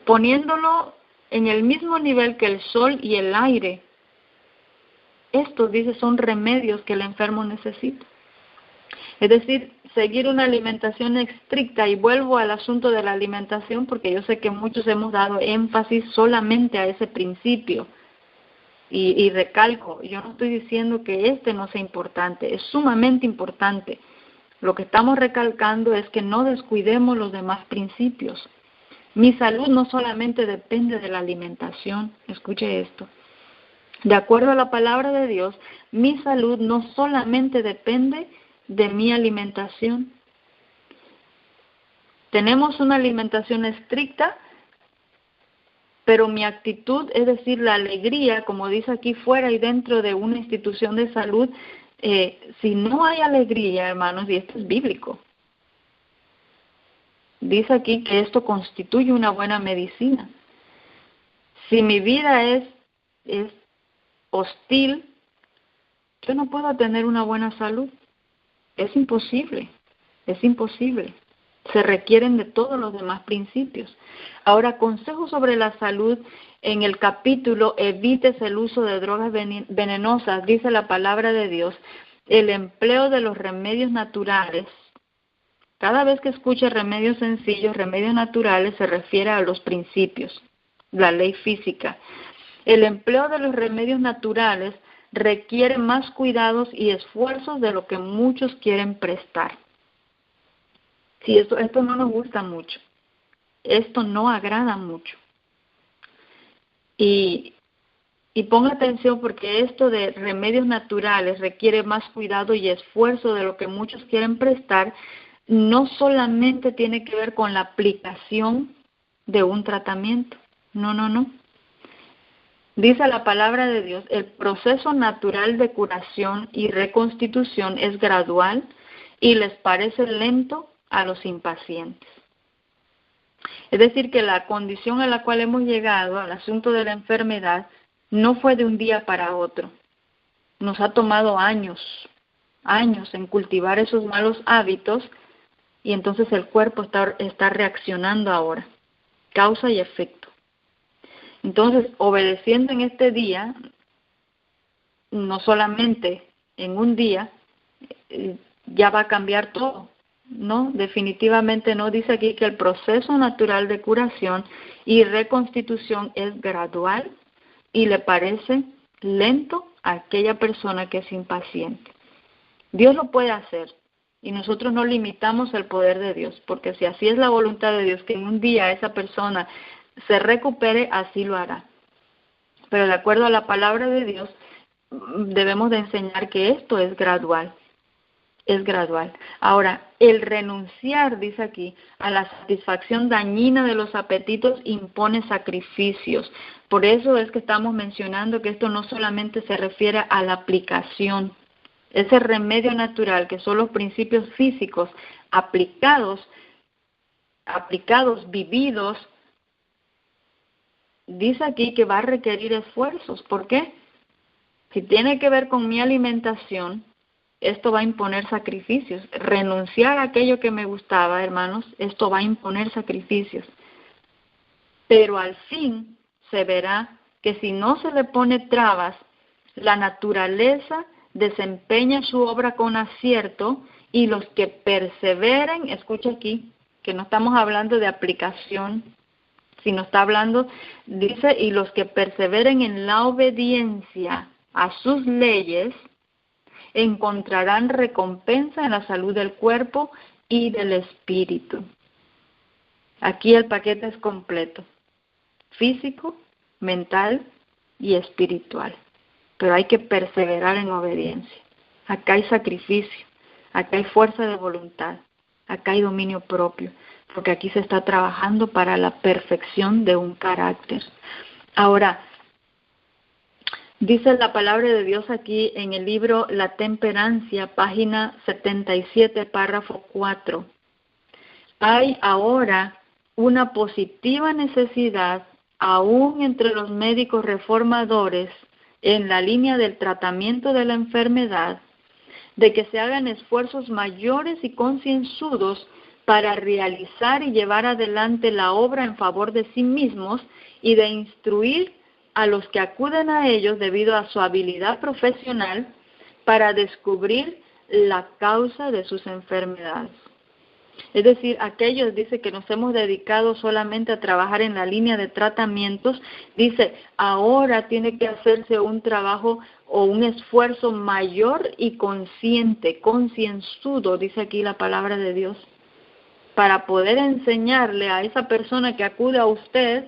poniéndolo en el mismo nivel que el sol y el aire. Estos, dice, son remedios que el enfermo necesita. Es decir, seguir una alimentación estricta, y vuelvo al asunto de la alimentación porque yo sé que muchos hemos dado énfasis solamente a ese principio. Y recalco, yo no estoy diciendo que este no sea importante, es sumamente importante. Lo que estamos recalcando es que no descuidemos los demás principios. Mi salud no solamente depende de la alimentación, escuche esto. De acuerdo a la palabra de Dios, mi salud no solamente depende de mi alimentación. Tenemos una alimentación estricta, pero mi actitud, es decir, la alegría, como dice aquí, fuera y dentro de una institución de salud, si no hay alegría, hermanos, y esto es bíblico, dice aquí que esto constituye una buena medicina. Si mi vida es hostil, yo no puedo tener una buena salud. Es imposible, es imposible. Se requieren de todos los demás principios. Ahora, consejos sobre la salud en el capítulo evites el uso de drogas venenosas, dice la palabra de Dios, el empleo de los remedios naturales. Cada vez que escuche remedios sencillos, remedios naturales, se refiere a los principios, la ley física. El empleo de los remedios naturales requiere más cuidados y esfuerzos de lo que muchos quieren prestar. Sí, esto no nos gusta mucho. Esto no agrada mucho. Y ponga atención porque esto de remedios naturales requiere más cuidado y esfuerzo de lo que muchos quieren prestar. No solamente tiene que ver con la aplicación de un tratamiento. No. Dice la palabra de Dios, el proceso natural de curación y reconstitución es gradual y les parece lento a los impacientes. Es decir, que la condición a la cual hemos llegado, al asunto de la enfermedad, no fue de un día para otro. Nos ha tomado años en cultivar esos malos hábitos y entonces el cuerpo está reaccionando ahora, causa y efecto. Entonces, obedeciendo en este día, no solamente en un día, ya va a cambiar todo. No, definitivamente no. Dice aquí que el proceso natural de curación y reconstitución es gradual y le parece lento a aquella persona que es impaciente. Dios lo puede hacer y nosotros no limitamos el poder de Dios, porque si así es la voluntad de Dios, que en un día esa persona se recupere, así lo hará. Pero de acuerdo a la palabra de Dios, debemos de enseñar que esto es gradual. Es gradual. Ahora, el renunciar, dice aquí, a la satisfacción dañina de los apetitos impone sacrificios. Por eso es que estamos mencionando que esto no solamente se refiere a la aplicación, ese remedio natural, que son los principios físicos aplicados, vividos. Dice aquí que va a requerir esfuerzos. ¿Por qué? Si tiene que ver con mi alimentación, esto va a imponer sacrificios. Renunciar a aquello que me gustaba, hermanos, esto va a imponer sacrificios. Pero al fin se verá que si no se le pone trabas, la naturaleza desempeña su obra con acierto y los que perseveren, escucha aquí, que no estamos hablando de aplicación, sino está hablando, dice, y los que perseveren en la obediencia a sus leyes, encontrarán recompensa en la salud del cuerpo y del espíritu. Aquí el paquete es completo, físico, mental y espiritual. Pero hay que perseverar en obediencia. Acá hay sacrificio, acá hay fuerza de voluntad, acá hay dominio propio, porque aquí se está trabajando para la perfección de un carácter. Ahora, dice la palabra de Dios aquí en el libro La Temperancia, página 77, párrafo 4. Hay ahora una positiva necesidad, aún entre los médicos reformadores, en la línea del tratamiento de la enfermedad, de que se hagan esfuerzos mayores y concienzudos para realizar y llevar adelante la obra en favor de sí mismos y de instruir a los que acuden a ellos debido a su habilidad profesional para descubrir la causa de sus enfermedades. Es decir, aquellos, dice, que nos hemos dedicado solamente a trabajar en la línea de tratamientos, dice, ahora tiene que hacerse un trabajo o un esfuerzo mayor y consciente, concienzudo, dice aquí la palabra de Dios, para poder enseñarle a esa persona que acude a usted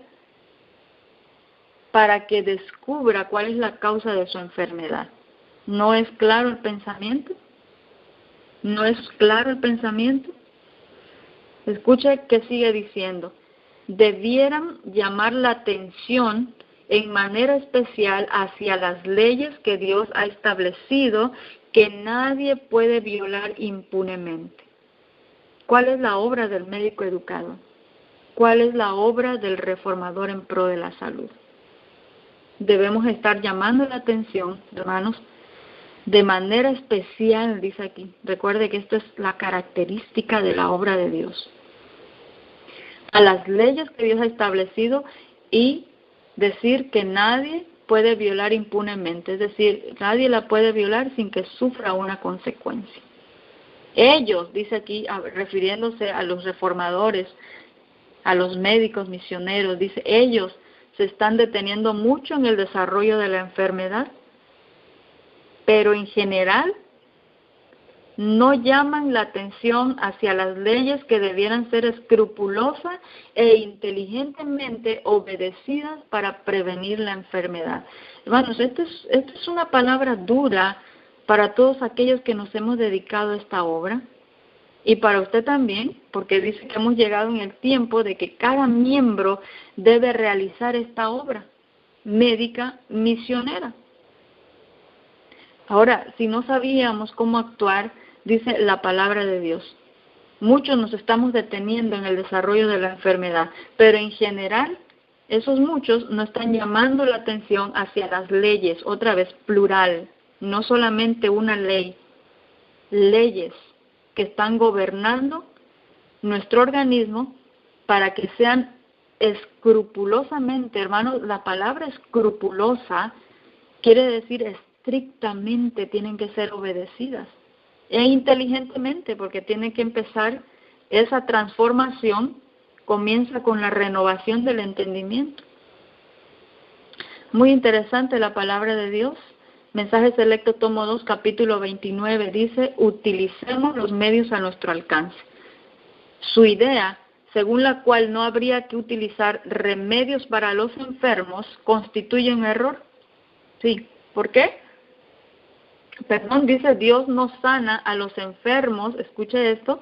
para que descubra cuál es la causa de su enfermedad. ¿No es claro el pensamiento? ¿No es claro el pensamiento? Escuche que sigue diciendo, debieran llamar la atención en manera especial hacia las leyes que Dios ha establecido que nadie puede violar impunemente. ¿Cuál es la obra del médico educado? ¿Cuál es la obra del reformador en pro de la salud? Debemos estar llamando la atención, hermanos, de manera especial, dice aquí. Recuerde que esto es la característica de la obra de Dios. A las leyes que Dios ha establecido y decir que nadie puede violar impunemente, es decir, nadie la puede violar sin que sufra una consecuencia. Ellos, dice aquí, refiriéndose a los reformadores, a los médicos misioneros, dice, ellos se están deteniendo mucho en el desarrollo de la enfermedad, pero en general no llaman la atención hacia las leyes que debieran ser escrupulosas e inteligentemente obedecidas para prevenir la enfermedad. Hermanos, esta es una palabra dura para todos aquellos que nos hemos dedicado a esta obra y para usted también, porque dice que hemos llegado en el tiempo de que cada miembro debe realizar esta obra médica misionera. Ahora, si no sabíamos cómo actuar, dice la palabra de Dios, muchos nos estamos deteniendo en el desarrollo de la enfermedad, pero en general, esos muchos no están llamando la atención hacia las leyes, otra vez plural, no solamente una ley, leyes que están gobernando nuestro organismo para que sean escrupulosamente, hermanos, la palabra escrupulosa quiere decir estrictamente tienen que ser obedecidas e inteligentemente, porque tiene que empezar esa transformación, comienza con la renovación del entendimiento. Muy interesante la palabra de Dios. Mensaje Selecto, tomo 2, capítulo 29, dice, utilicemos los medios a nuestro alcance. Su idea, según la cual no habría que utilizar remedios para los enfermos, constituye un error. Sí, ¿por qué? Dice, Dios no sana a los enfermos, escuche esto,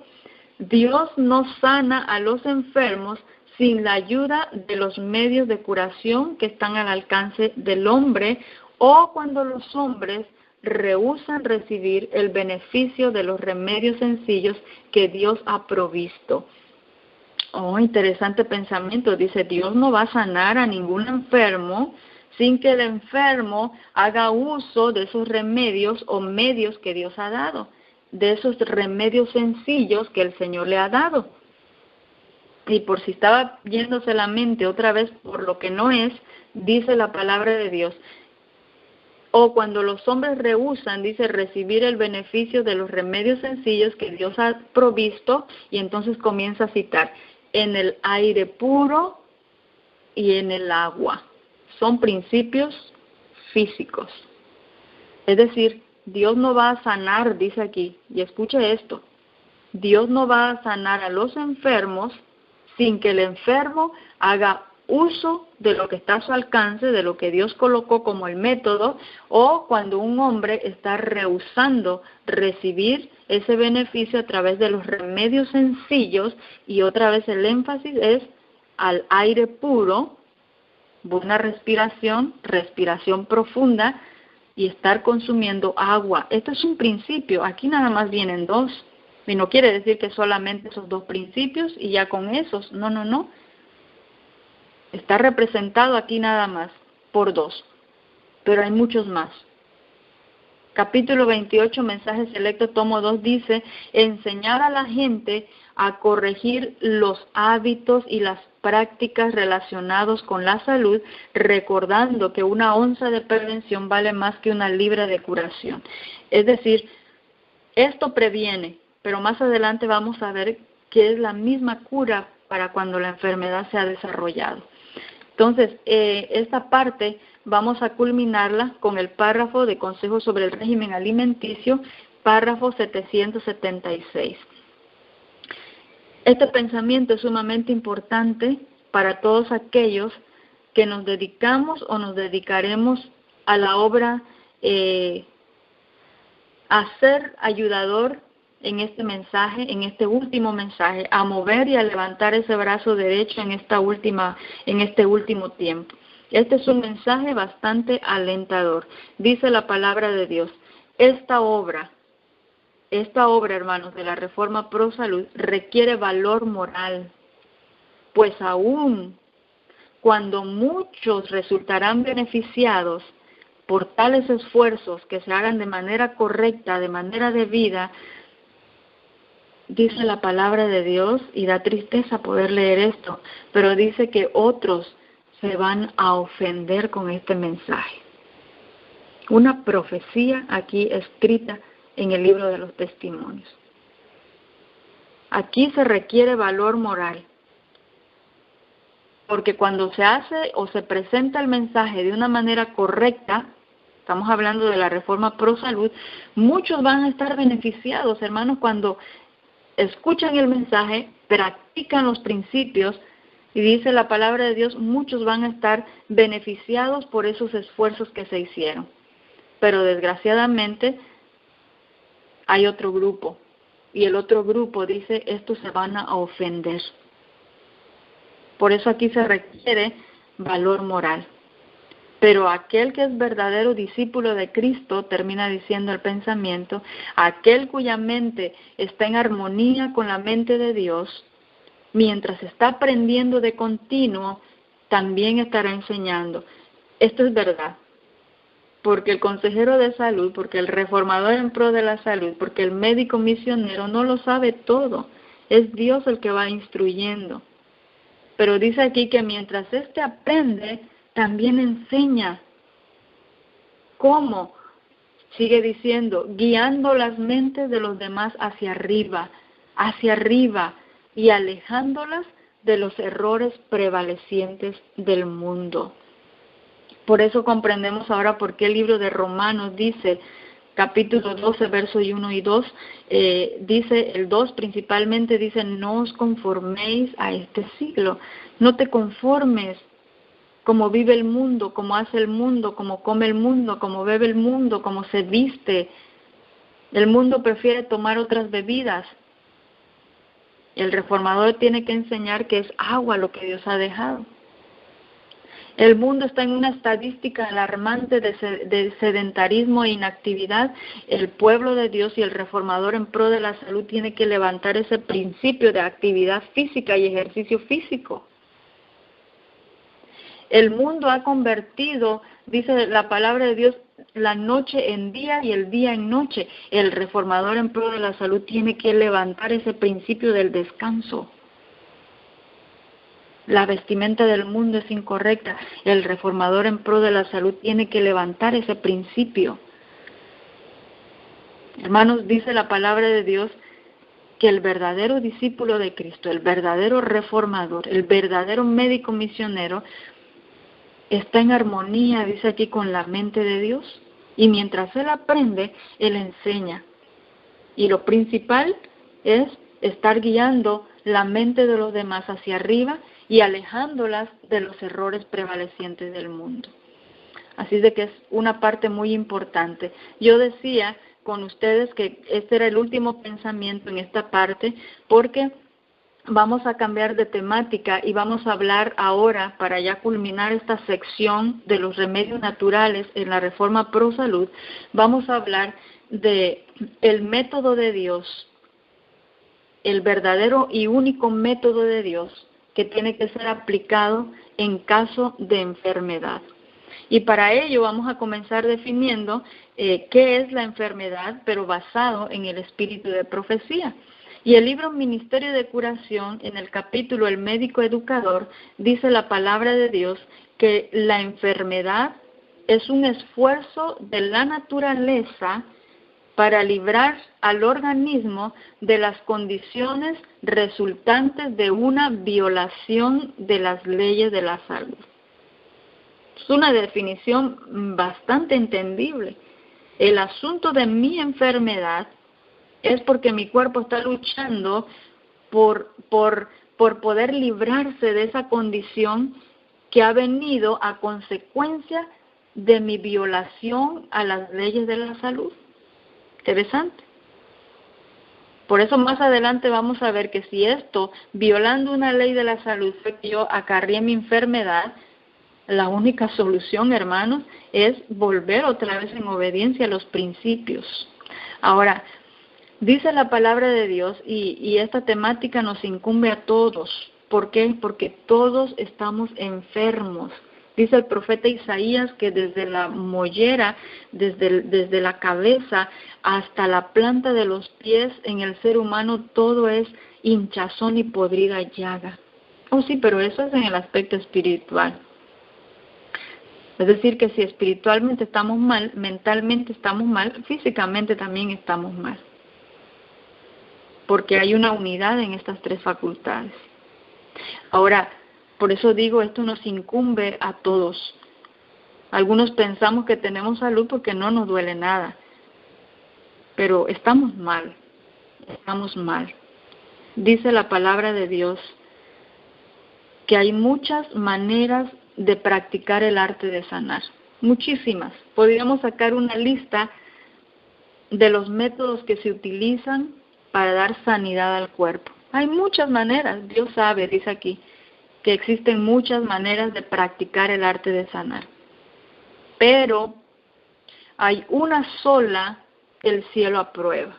Dios no sana a los enfermos sin la ayuda de los medios de curación que están al alcance del hombre o cuando los hombres rehúsan recibir el beneficio de los remedios sencillos que Dios ha provisto. Oh, interesante pensamiento. Dice, Dios no va a sanar a ningún enfermo sin que el enfermo haga uso de esos remedios o medios que Dios ha dado, de esos remedios sencillos que el Señor le ha dado. Y por si estaba yéndose la mente otra vez por lo que no es, dice la palabra de Dios, o cuando los hombres rehúsan, dice, recibir el beneficio de los remedios sencillos que Dios ha provisto, y entonces comienza a citar, en el aire puro y en el agua. Son principios físicos. Es decir, Dios no va a sanar, dice aquí, y escuche esto, Dios no va a sanar a los enfermos sin que el enfermo haga uso de lo que está a su alcance, de lo que Dios colocó como el método, o cuando un hombre está rehusando recibir ese beneficio a través de los remedios sencillos, y otra vez el énfasis es al aire puro, buena respiración, respiración profunda y estar consumiendo agua. Esto es un principio, aquí nada más vienen dos, y no quiere decir que solamente esos dos principios y ya con esos, no. Está representado aquí nada más por dos, pero hay muchos más. Capítulo 28, Mensaje Selecto, tomo 2, dice, enseñar a la gente a corregir los hábitos y las prácticas relacionados con la salud, recordando que una onza de prevención vale más que una libra de curación. Es decir, esto previene, pero más adelante vamos a ver que es la misma cura para cuando la enfermedad se ha desarrollado. Entonces, esta parte vamos a culminarla con el párrafo de consejos sobre el régimen alimenticio, párrafo 776. Este pensamiento es sumamente importante para todos aquellos que nos dedicamos o nos dedicaremos a la obra, a ser ayudador en este mensaje, en este último mensaje, a mover y a levantar ese brazo derecho en este último tiempo. Este es un mensaje bastante alentador. Dice la palabra de Dios, esta obra, hermanos, de la Reforma Pro Salud requiere valor moral, pues aún cuando muchos resultarán beneficiados por tales esfuerzos que se hagan de manera correcta, de manera debida, dice la palabra de Dios, y da tristeza poder leer esto, pero dice que otros se van a ofender con este mensaje. Una profecía aquí escrita en el libro de los testimonios. Aquí se requiere valor moral, porque cuando se hace o se presenta el mensaje de una manera correcta, estamos hablando de la Reforma Pro Salud, muchos van a estar beneficiados, hermanos, cuando escuchan el mensaje, practican los principios, y dice la palabra de Dios, muchos van a estar beneficiados por esos esfuerzos que se hicieron. Pero desgraciadamente hay otro grupo, y el otro grupo dice, estos se van a ofender. Por eso aquí se requiere valor moral. Pero aquel que es verdadero discípulo de Cristo, termina diciendo el pensamiento, aquel cuya mente está en armonía con la mente de Dios, mientras está aprendiendo de continuo, también estará enseñando. Esto es verdad, porque el consejero de salud, porque el reformador en pro de la salud, porque el médico misionero no lo sabe todo, es Dios el que va instruyendo. Pero dice aquí que mientras éste aprende, también enseña. ¿Cómo? Sigue diciendo, guiando las mentes de los demás hacia arriba, y alejándolas de los errores prevalecientes del mundo. Por eso comprendemos ahora por qué el libro de Romanos dice, capítulo 12, versos 1 y 2, dice, el 2 principalmente dice, no os conforméis a este siglo, no te conformes como vive el mundo, como hace el mundo, como come el mundo, como bebe el mundo, como se viste. El mundo prefiere tomar otras bebidas. El reformador tiene que enseñar que es agua lo que Dios ha dejado. El mundo está en una estadística alarmante de sedentarismo e inactividad. El pueblo de Dios y el reformador en pro de la salud tiene que levantar ese principio de actividad física y ejercicio físico. El mundo ha convertido, dice la palabra de Dios, la noche en día y el día en noche. El reformador en pro de la salud tiene que levantar ese principio del descanso. La vestimenta del mundo es incorrecta. El reformador en pro de la salud tiene que levantar ese principio. Hermanos, dice la palabra de Dios que el verdadero discípulo de Cristo, el verdadero reformador, el verdadero médico misionero, está en armonía, dice aquí, con la mente de Dios. Y mientras él aprende, él enseña. Y lo principal es estar guiando la mente de los demás hacia arriba y alejándolas de los errores prevalecientes del mundo. Así de que es una parte muy importante. Yo decía con ustedes que este era el último pensamiento en esta parte, porque vamos a cambiar de temática y vamos a hablar ahora, para ya culminar esta sección de los remedios naturales en la Reforma Pro Salud, vamos a hablar de el método de Dios, el verdadero y único método de Dios que tiene que ser aplicado en caso de enfermedad. Y para ello vamos a comenzar definiendo qué es la enfermedad, pero basado en el espíritu de profecía. Y el libro Ministerio de Curación, en el capítulo El médico educador, dice la palabra de Dios que la enfermedad es un esfuerzo de la naturaleza para librar al organismo de las condiciones resultantes de una violación de las leyes de la salud. Es una definición bastante entendible. El asunto de mi enfermedad es porque mi cuerpo está luchando por poder librarse de esa condición que ha venido a consecuencia de mi violación a las leyes de la salud. Interesante. Por eso más adelante vamos a ver que si esto, violando una ley de la salud, fue que yo acarrié mi enfermedad, la única solución, hermanos, es volver otra vez en obediencia a los principios. Ahora, dice la palabra de Dios, y esta temática nos incumbe a todos. ¿Por qué? Porque todos estamos enfermos. Dice el profeta Isaías que desde la mollera, desde la cabeza hasta la planta de los pies, en el ser humano todo es hinchazón y podrida llaga. Oh sí, pero eso es en el aspecto espiritual. Es decir, que si espiritualmente estamos mal, mentalmente estamos mal, físicamente también estamos mal. Porque hay una unidad en estas tres facultades. Ahora, por eso digo, esto nos incumbe a todos. Algunos pensamos que tenemos salud porque no nos duele nada, pero estamos mal, estamos mal. Dice la palabra de Dios que hay muchas maneras de practicar el arte de sanar, muchísimas. Podríamos sacar una lista de los métodos que se utilizan para dar sanidad al cuerpo. Hay muchas maneras, Dios sabe, dice aquí, que existen muchas maneras de practicar el arte de sanar. Pero hay una sola que el cielo aprueba.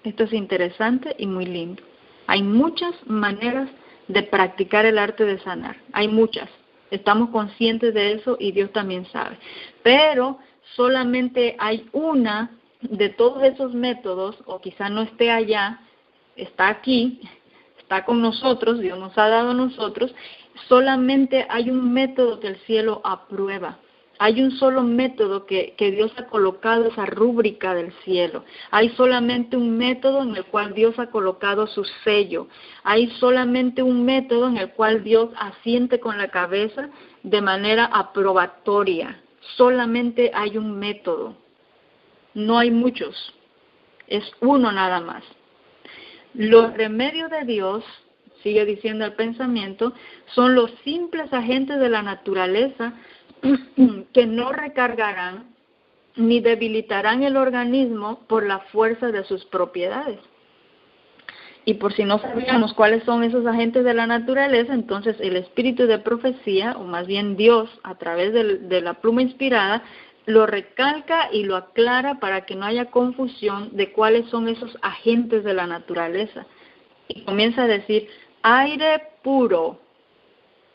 Esto es interesante y muy lindo. Hay muchas maneras de practicar el arte de sanar. Hay muchas. Estamos conscientes de eso y Dios también sabe. Pero solamente hay una de todos esos métodos, o quizá no esté allá, está aquí, está con nosotros, Dios nos ha dado a nosotros, solamente hay un método que el cielo aprueba. Hay un solo método que Dios ha colocado esa rúbrica del cielo. Hay solamente un método en el cual Dios ha colocado su sello. Hay solamente un método en el cual Dios asiente con la cabeza de manera aprobatoria. Solamente hay un método. No hay muchos. Es uno nada más. Los remedios de Dios, sigue diciendo el pensamiento, son los simples agentes de la naturaleza que no recargarán ni debilitarán el organismo por la fuerza de sus propiedades. Y por si no sabíamos cuáles son esos agentes de la naturaleza, entonces el espíritu de profecía, o más bien Dios, a través de la pluma inspirada, lo recalca y lo aclara para que no haya confusión de cuáles son esos agentes de la naturaleza. Y comienza a decir, aire puro,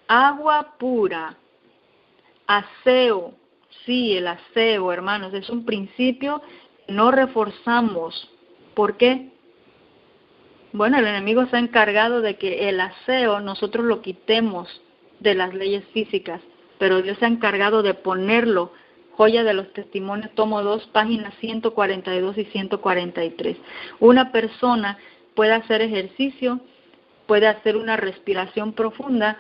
agua pura, aseo. Sí, el aseo, hermanos, es un principio que no reforzamos. ¿Por qué? Bueno, el enemigo se ha encargado de que el aseo nosotros lo quitemos de las leyes físicas, pero Dios se ha encargado de ponerlo. Joya de los Testimonios, tomo 2, páginas 142 y 143. Una persona puede hacer ejercicio, puede hacer una respiración profunda,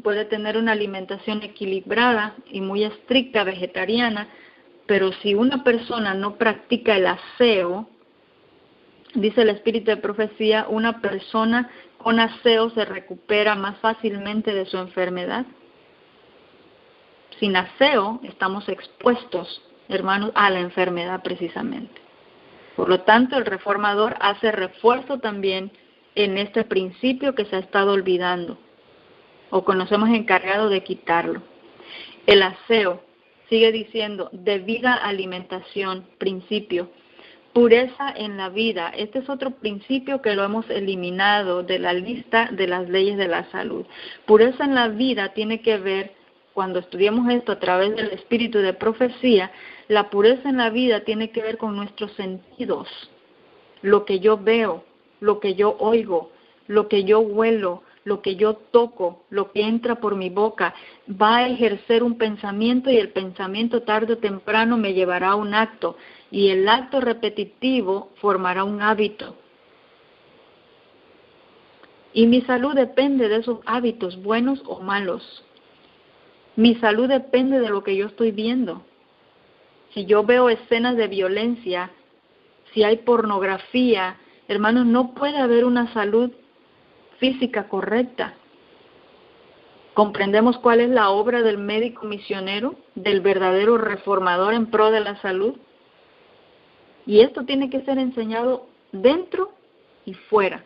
puede tener una alimentación equilibrada y muy estricta, vegetariana, pero si una persona no practica el aseo, dice el espíritu de profecía, una persona con aseo se recupera más fácilmente de su enfermedad. Sin aseo estamos expuestos, hermanos, a la enfermedad precisamente. Por lo tanto, el reformador hace refuerzo también en este principio que se ha estado olvidando, o que nos hemos encargado de quitarlo. El aseo, sigue diciendo, debida alimentación, principio. Pureza en la vida. Este es otro principio que lo hemos eliminado de la lista de las leyes de la salud. Pureza en la vida tiene que ver, cuando estudiamos esto a través del espíritu de profecía, la pureza en la vida tiene que ver con nuestros sentidos, lo que yo veo, lo que yo oigo, lo que yo huelo, lo que yo toco, lo que entra por mi boca, va a ejercer un pensamiento y el pensamiento tarde o temprano me llevará a un acto y el acto repetitivo formará un hábito. Y mi salud depende de esos hábitos, buenos o malos. Mi salud depende de lo que yo estoy viendo. Si yo veo escenas de violencia, si hay pornografía, hermanos, no puede haber una salud física correcta. ¿Comprendemos cuál es la obra del médico misionero, del verdadero reformador en pro de la salud? Y esto tiene que ser enseñado dentro y fuera.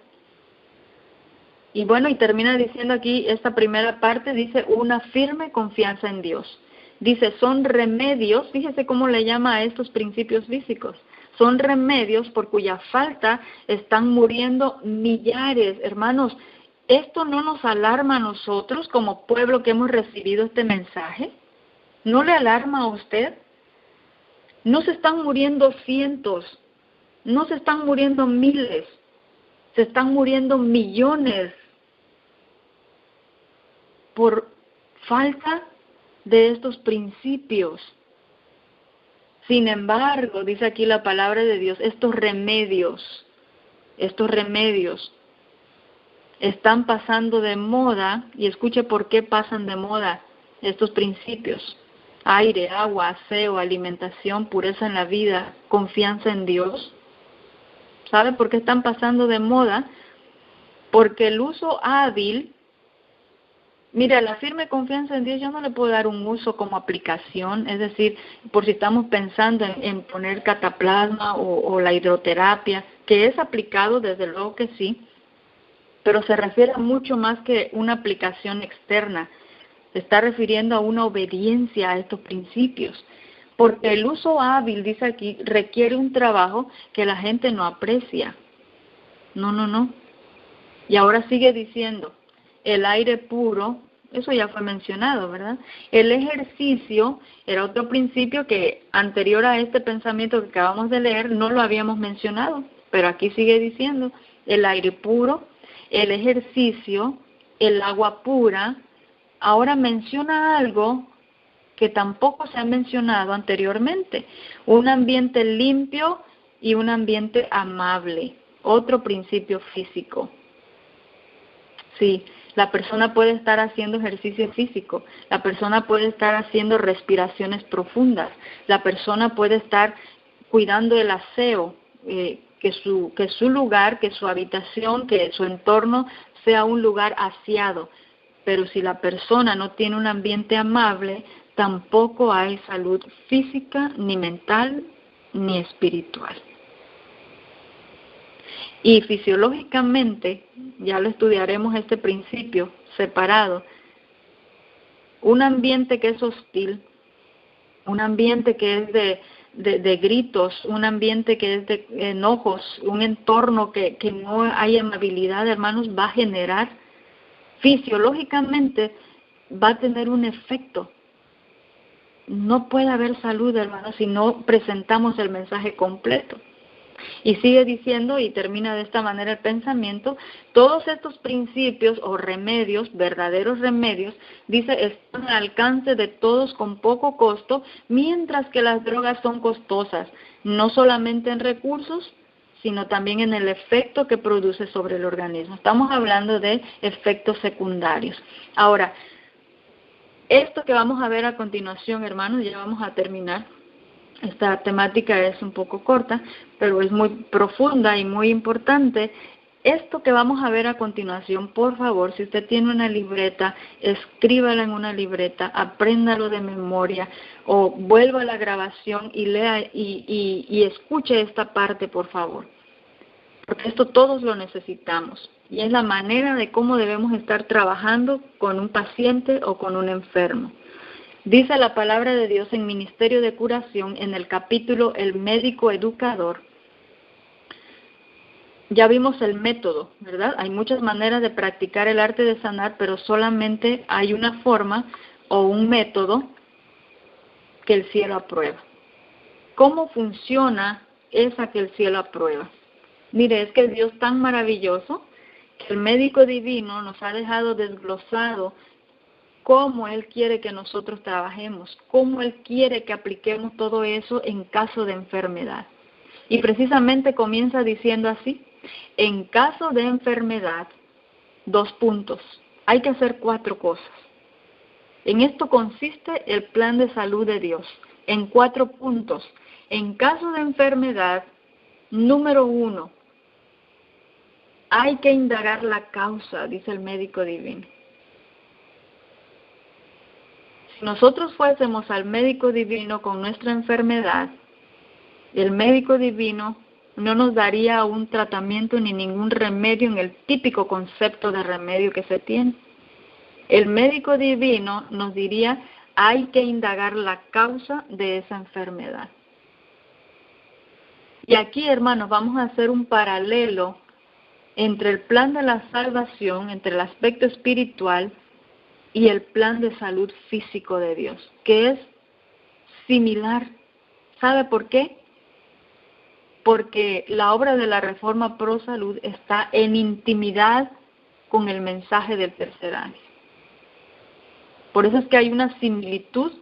Y bueno, y termina diciendo aquí, esta primera parte dice, una firme confianza en Dios. Dice, son remedios, fíjese cómo le llama a estos principios físicos. Son remedios por cuya falta están muriendo millares. Hermanos, ¿esto no nos alarma a nosotros como pueblo que hemos recibido este mensaje? ¿No le alarma a usted? No se están muriendo cientos, no se están muriendo miles, se están muriendo millones por falta de estos principios. Sin embargo, dice aquí la palabra de Dios, estos remedios están pasando de moda, y escuche por qué pasan de moda estos principios. Aire, agua, aseo, alimentación, pureza en la vida, confianza en Dios. ¿Sabe por qué están pasando de moda? Porque el uso hábil, mira, la firme confianza en Dios yo no le puedo dar un uso como aplicación, es decir, por si estamos pensando en poner cataplasma o la hidroterapia, que es aplicado, desde luego que sí, pero se refiere a mucho más que una aplicación externa. Se está refiriendo a una obediencia a estos principios. Porque el uso hábil, dice aquí, requiere un trabajo que la gente no aprecia. No. Y ahora sigue diciendo, el aire puro, eso ya fue mencionado, ¿verdad? El ejercicio era otro principio que anterior a este pensamiento que acabamos de leer no lo habíamos mencionado, pero aquí sigue diciendo, el aire puro, el ejercicio, el agua pura. Ahora menciona algo que tampoco se ha mencionado anteriormente, un ambiente limpio y un ambiente amable, otro principio físico. Sí, la persona puede estar haciendo ejercicio físico, la persona puede estar haciendo respiraciones profundas, la persona puede estar cuidando el aseo, que su lugar, que su habitación, que su entorno sea un lugar aseado. Pero si la persona no tiene un ambiente amable, tampoco hay salud física, ni mental, ni espiritual. Y fisiológicamente, ya lo estudiaremos este principio separado, un ambiente que es hostil, un ambiente que es de gritos, un ambiente que es de enojos, un entorno que no hay amabilidad, hermanos, va a generar, fisiológicamente, va a tener un efecto. No puede haber salud, hermanos, si no presentamos el mensaje completo. Y sigue diciendo, y termina de esta manera el pensamiento, todos estos principios o remedios, verdaderos remedios, dice, están al alcance de todos con poco costo, mientras que las drogas son costosas, no solamente en recursos, sino también en el efecto que produce sobre el organismo. Estamos hablando de efectos secundarios. Ahora, esto que vamos a ver a continuación, hermanos, ya vamos a terminar. Esta temática es un poco corta, pero es muy profunda y muy importante. Esto que vamos a ver a continuación, por favor, si usted tiene una libreta, escríbala en una libreta, apréndalo de memoria o vuelva a la grabación y lea y escuche esta parte, por favor. Porque esto todos lo necesitamos y es la manera de cómo debemos estar trabajando con un paciente o con un enfermo. Dice la palabra de Dios en Ministerio de Curación, en el capítulo El médico educador. Ya vimos el método, ¿verdad? Hay muchas maneras de practicar el arte de sanar, pero solamente hay una forma o un método que el cielo aprueba. ¿Cómo funciona esa que el cielo aprueba? Mire, es que Dios tan maravilloso El médico divino nos ha dejado desglosado cómo Él quiere que nosotros trabajemos, cómo Él quiere que apliquemos todo eso en caso de enfermedad. Y precisamente comienza diciendo así: en caso de enfermedad, 2 puntos, hay que hacer 4 cosas. En esto consiste el plan de salud de Dios, en 4 puntos. En caso de enfermedad, número 1, hay que indagar la causa, dice el médico divino. Si nosotros fuésemos al médico divino con nuestra enfermedad, el médico divino no nos daría un tratamiento ni ningún remedio en el típico concepto de remedio que se tiene. El médico divino nos diría: hay que indagar la causa de esa enfermedad. Y aquí, hermanos, vamos a hacer un paralelo entre el plan de la salvación, entre el aspecto espiritual y el plan de salud físico de Dios, que es similar. ¿Sabe por qué? Porque la obra de la Reforma Pro Salud está en intimidad con el mensaje del tercer ángel. Por eso es que hay una similitud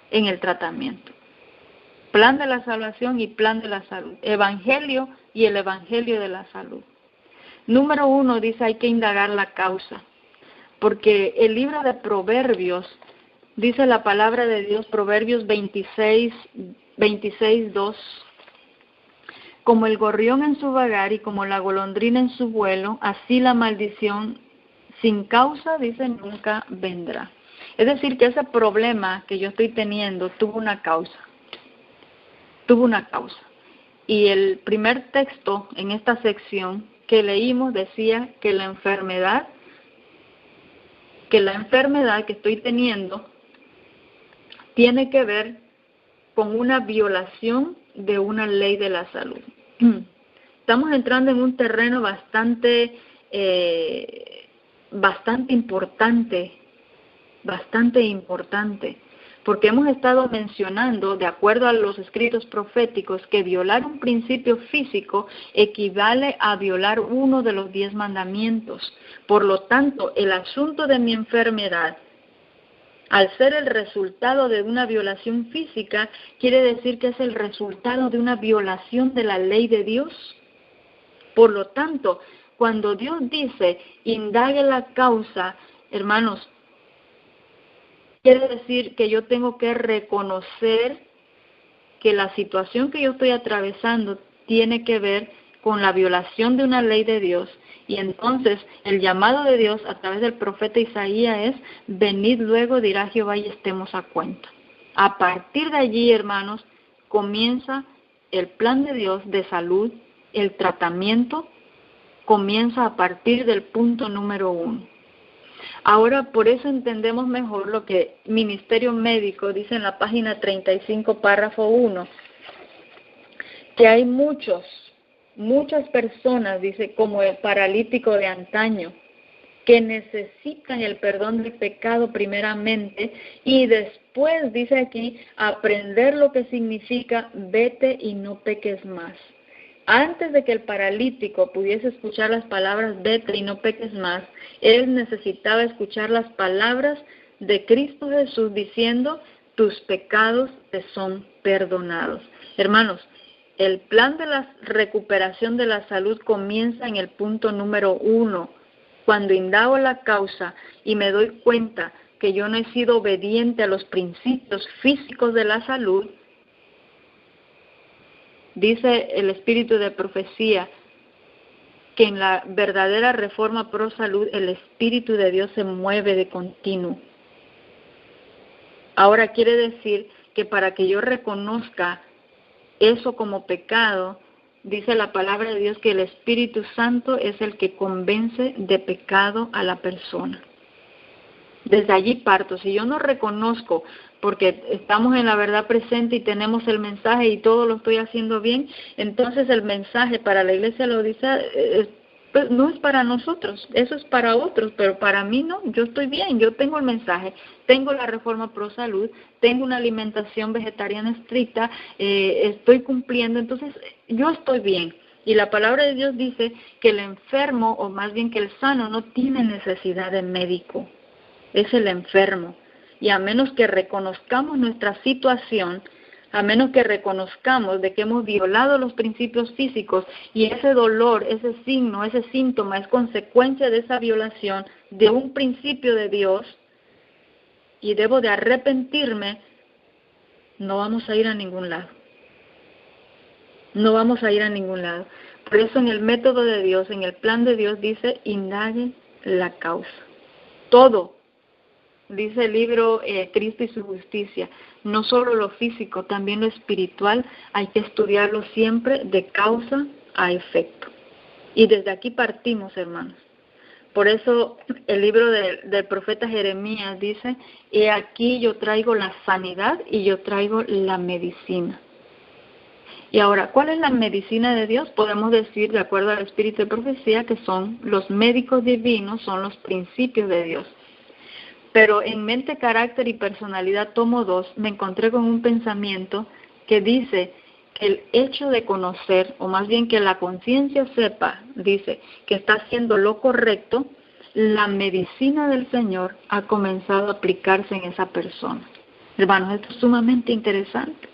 en el tratamiento. Plan de la salvación y plan de la salud. Evangelio y el evangelio de la salud. Número 1 dice: hay que indagar la causa. Porque el libro de Proverbios, dice la palabra de Dios, Proverbios 26:2, como el gorrión en su vagar y como la golondrina en su vuelo, así la maldición sin causa, dice, nunca vendrá. Es decir, que ese problema que yo estoy teniendo tuvo una causa. Tuvo una causa. Y el primer texto en esta sección que leímos decía que la enfermedad que estoy teniendo tiene que ver con una violación de una ley de la salud. Estamos entrando en un terreno bastante importante, porque hemos estado mencionando, de acuerdo a los escritos proféticos, que violar un principio físico equivale a violar uno de los 10 mandamientos. Por lo tanto, el asunto de mi enfermedad, al ser el resultado de una violación física, quiere decir que es el resultado de una violación de la ley de Dios. Por lo tanto, cuando Dios dice, indague la causa, hermanos, quiere decir que yo tengo que reconocer que la situación que yo estoy atravesando tiene que ver con la violación de una ley de Dios. Y entonces el llamado de Dios a través del profeta Isaías es: venid luego, dirá Jehová, y estemos a cuenta. A partir de allí, hermanos, comienza el plan de Dios de salud, el tratamiento comienza a partir del punto número 1. Ahora, por eso entendemos mejor lo que Ministerio Médico dice en la página 35, párrafo 1, que hay muchas personas, dice, como el paralítico de antaño, que necesitan el perdón del pecado primeramente y después, dice aquí, aprender lo que significa vete y no peques más. Antes de que el paralítico pudiese escuchar las palabras vete y no peques más, él necesitaba escuchar las palabras de Cristo Jesús diciendo: tus pecados te son perdonados. Hermanos, el plan de la recuperación de la salud comienza en el punto número 1, cuando indago la causa y me doy cuenta que yo no he sido obediente a los principios físicos de la salud. Dice el espíritu de profecía que en la verdadera reforma pro salud el Espíritu de Dios se mueve de continuo. Ahora quiere decir que para que yo reconozca eso como pecado, dice la palabra de Dios que el Espíritu Santo es el que convence de pecado a la persona. Desde allí parto. Si yo no reconozco, porque estamos en la verdad presente y tenemos el mensaje y todo lo estoy haciendo bien, entonces el mensaje para la iglesia Laodicea pues no es para nosotros, eso es para otros, pero para mí no, yo estoy bien, yo tengo el mensaje, tengo la reforma pro salud, tengo una alimentación vegetariana estricta, estoy cumpliendo, entonces yo estoy bien. Y la palabra de Dios dice que el enfermo, o más bien que el sano, no tiene necesidad de médico. Es el enfermo. Y a menos que reconozcamos nuestra situación, a menos que reconozcamos de que hemos violado los principios físicos y ese dolor, ese signo, ese síntoma es consecuencia de esa violación de un principio de Dios y debo de arrepentirme, no vamos a ir a ningún lado. No vamos a ir a ningún lado. Por eso en el método de Dios, en el plan de Dios dice, indague la causa. Todo. Dice el libro Cristo y su justicia, no solo lo físico, también lo espiritual, hay que estudiarlo siempre de causa a efecto. Y desde aquí partimos, hermanos. Por eso el libro del profeta Jeremías dice, he aquí yo traigo la sanidad y yo traigo la medicina. Y ahora, ¿cuál es la medicina de Dios? Podemos decir, de acuerdo al espíritu de profecía, que son los médicos divinos, son los principios de Dios. Pero en Mente, Carácter y Personalidad, tomo 2, me encontré con un pensamiento que dice que el hecho de conocer, o más bien que la conciencia sepa, dice, que está haciendo lo correcto, la medicina del Señor ha comenzado a aplicarse en esa persona. Hermanos, esto es sumamente interesante,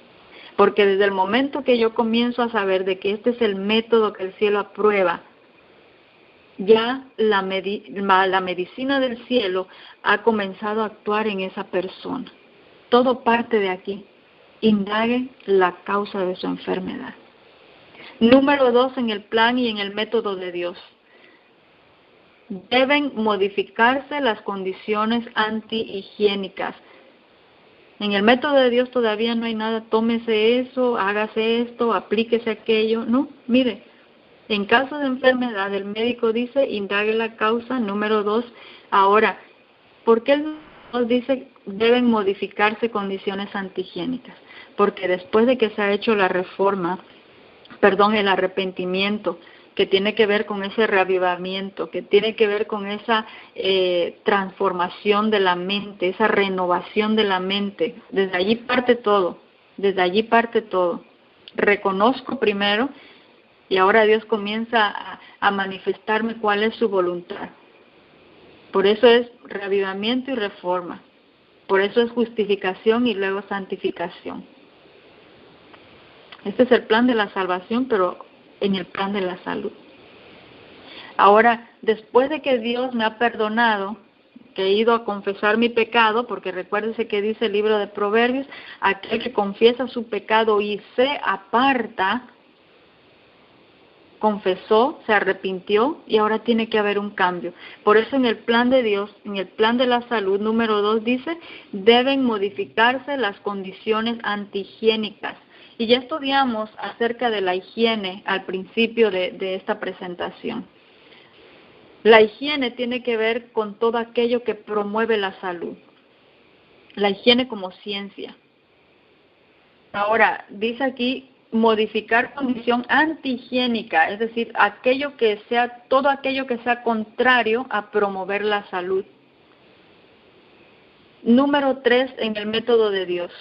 porque desde el momento que yo comienzo a saber de que este es el método que el cielo aprueba, ya la medicina del cielo ha comenzado a actuar en esa persona. Todo parte de aquí. Indague la causa de su enfermedad. Número 2, en el plan y en el método de Dios. Deben modificarse las condiciones antihigiénicas. En el método de Dios todavía no hay nada, tómese eso, hágase esto, aplíquese aquello. No, mire. En caso de enfermedad, el médico dice, indague la causa. Número 2, ahora, ¿por qué nos dice deben modificarse condiciones antihigiénicas? Porque después de que se ha hecho la reforma, el arrepentimiento, que tiene que ver con ese reavivamiento, que tiene que ver con esa transformación de la mente, esa renovación de la mente, desde allí parte todo, Reconozco primero, y ahora Dios comienza a manifestarme cuál es su voluntad. Por eso es reavivamiento y reforma. Por eso es justificación y luego santificación. Este es el plan de la salvación, pero en el plan de la salud. Ahora, después de que Dios me ha perdonado, que he ido a confesar mi pecado, porque recuérdese que dice el libro de Proverbios, aquel que confiesa su pecado y se aparta, confesó, se arrepintió y ahora tiene que haber un cambio. Por eso en el plan de Dios, en el plan de la salud, número 2 dice, deben modificarse las condiciones antihigiénicas. Y ya estudiamos acerca de la higiene al principio de esta presentación. La higiene tiene que ver con todo aquello que promueve la salud. La higiene como ciencia. Ahora, dice aquí, modificar condición antihigiénica, es decir, todo aquello que sea contrario a promover la salud. Número 3, en el método de Dios,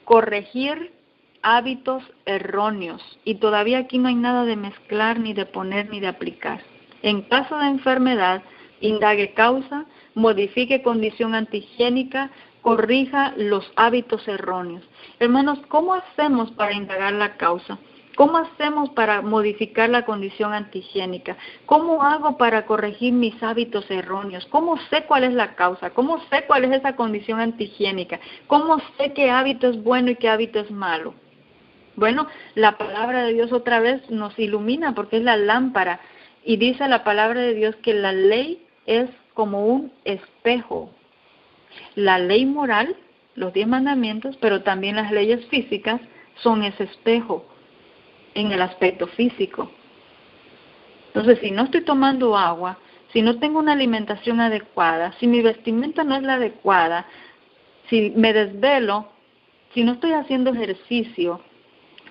corregir hábitos erróneos. Y todavía aquí no hay nada de mezclar, ni de poner, ni de aplicar. En caso de enfermedad, indague causa, modifique condición antihigiénica, corrija los hábitos erróneos. Hermanos, ¿cómo hacemos para indagar la causa? ¿Cómo hacemos para modificar la condición antihigiénica? ¿Cómo hago para corregir mis hábitos erróneos? ¿Cómo sé cuál es la causa? ¿Cómo sé cuál es esa condición antihigiénica? ¿Cómo sé qué hábito es bueno y qué hábito es malo? Bueno, la palabra de Dios otra vez nos ilumina porque es la lámpara. Y dice la palabra de Dios que la ley es como un espejo. La ley moral, los 10 mandamientos, pero también las leyes físicas son ese espejo en el aspecto físico. Entonces, si no estoy tomando agua, si no tengo una alimentación adecuada, si mi vestimenta no es la adecuada, si me desvelo, si no estoy haciendo ejercicio,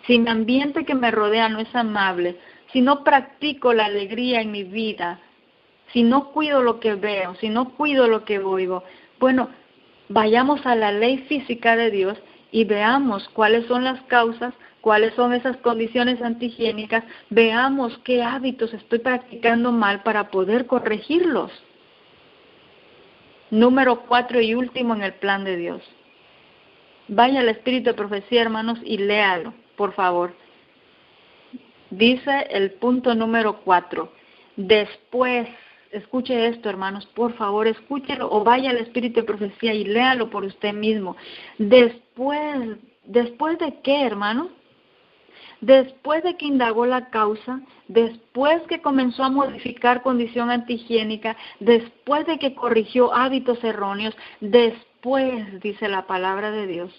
si mi ambiente que me rodea no es amable, si no practico la alegría en mi vida, si no cuido lo que veo, si no cuido lo que oigo, bueno, vayamos a la ley física de Dios y veamos cuáles son las causas, cuáles son esas condiciones antihigiénicas, veamos qué hábitos estoy practicando mal para poder corregirlos. Número 4 y último en el plan de Dios. Vaya al Espíritu de Profecía, hermanos, y léalo, por favor. Dice el punto número 4. Después, escuche esto, hermanos, por favor, escúchelo, o vaya al Espíritu de Profecía y léalo por usted mismo. ¿Después de qué, hermano? Después de que indagó la causa, después que comenzó a modificar condición antihigiénica, después de que corrigió hábitos erróneos, después, dice la palabra de Dios,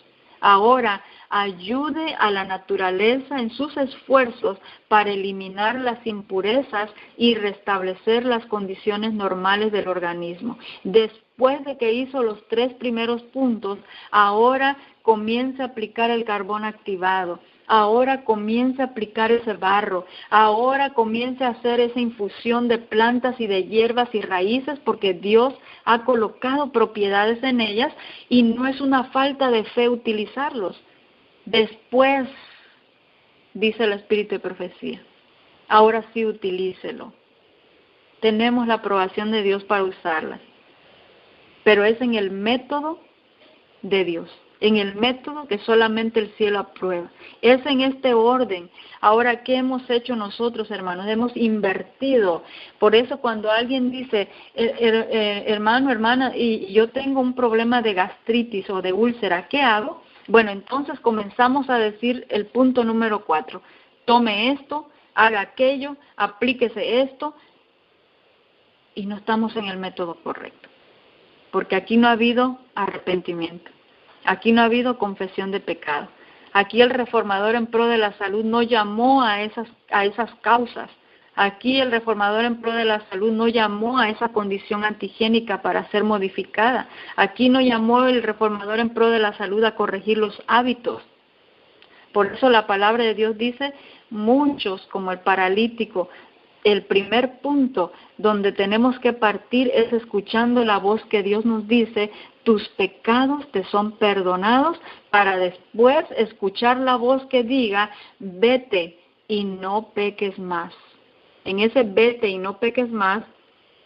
ahora ayude a la naturaleza en sus esfuerzos para eliminar las impurezas y restablecer las condiciones normales del organismo. Después de que hizo los 3 primeros puntos, ahora comienza a aplicar el carbón activado. Ahora comienza a aplicar ese barro, ahora comienza a hacer esa infusión de plantas y de hierbas y raíces, porque Dios ha colocado propiedades en ellas y no es una falta de fe utilizarlos. Después, dice el Espíritu de Profecía, ahora sí utilícelo. Tenemos la aprobación de Dios para usarlas, pero es en el método de Dios. En el método que solamente el cielo aprueba. Es en este orden. Ahora, ¿qué hemos hecho nosotros, hermanos? Hemos invertido. Por eso cuando alguien dice, hermano, hermana, y yo tengo un problema de gastritis o de úlcera, ¿qué hago? Bueno, entonces comenzamos a decir el punto número 4. Tome esto, haga aquello, aplíquese esto, y no estamos en el método correcto. Porque aquí no ha habido arrepentimiento. Aquí no ha habido confesión de pecado. Aquí el reformador en pro de la salud no llamó a esas causas. Aquí el reformador en pro de la salud no llamó a esa condición antihigiénica para ser modificada. Aquí no llamó el reformador en pro de la salud a corregir los hábitos. Por eso la palabra de Dios dice, muchos como el paralítico. El primer punto donde tenemos que partir es escuchando la voz que Dios nos dice, tus pecados te son perdonados, para después escuchar la voz que diga, vete y no peques más. En ese vete y no peques más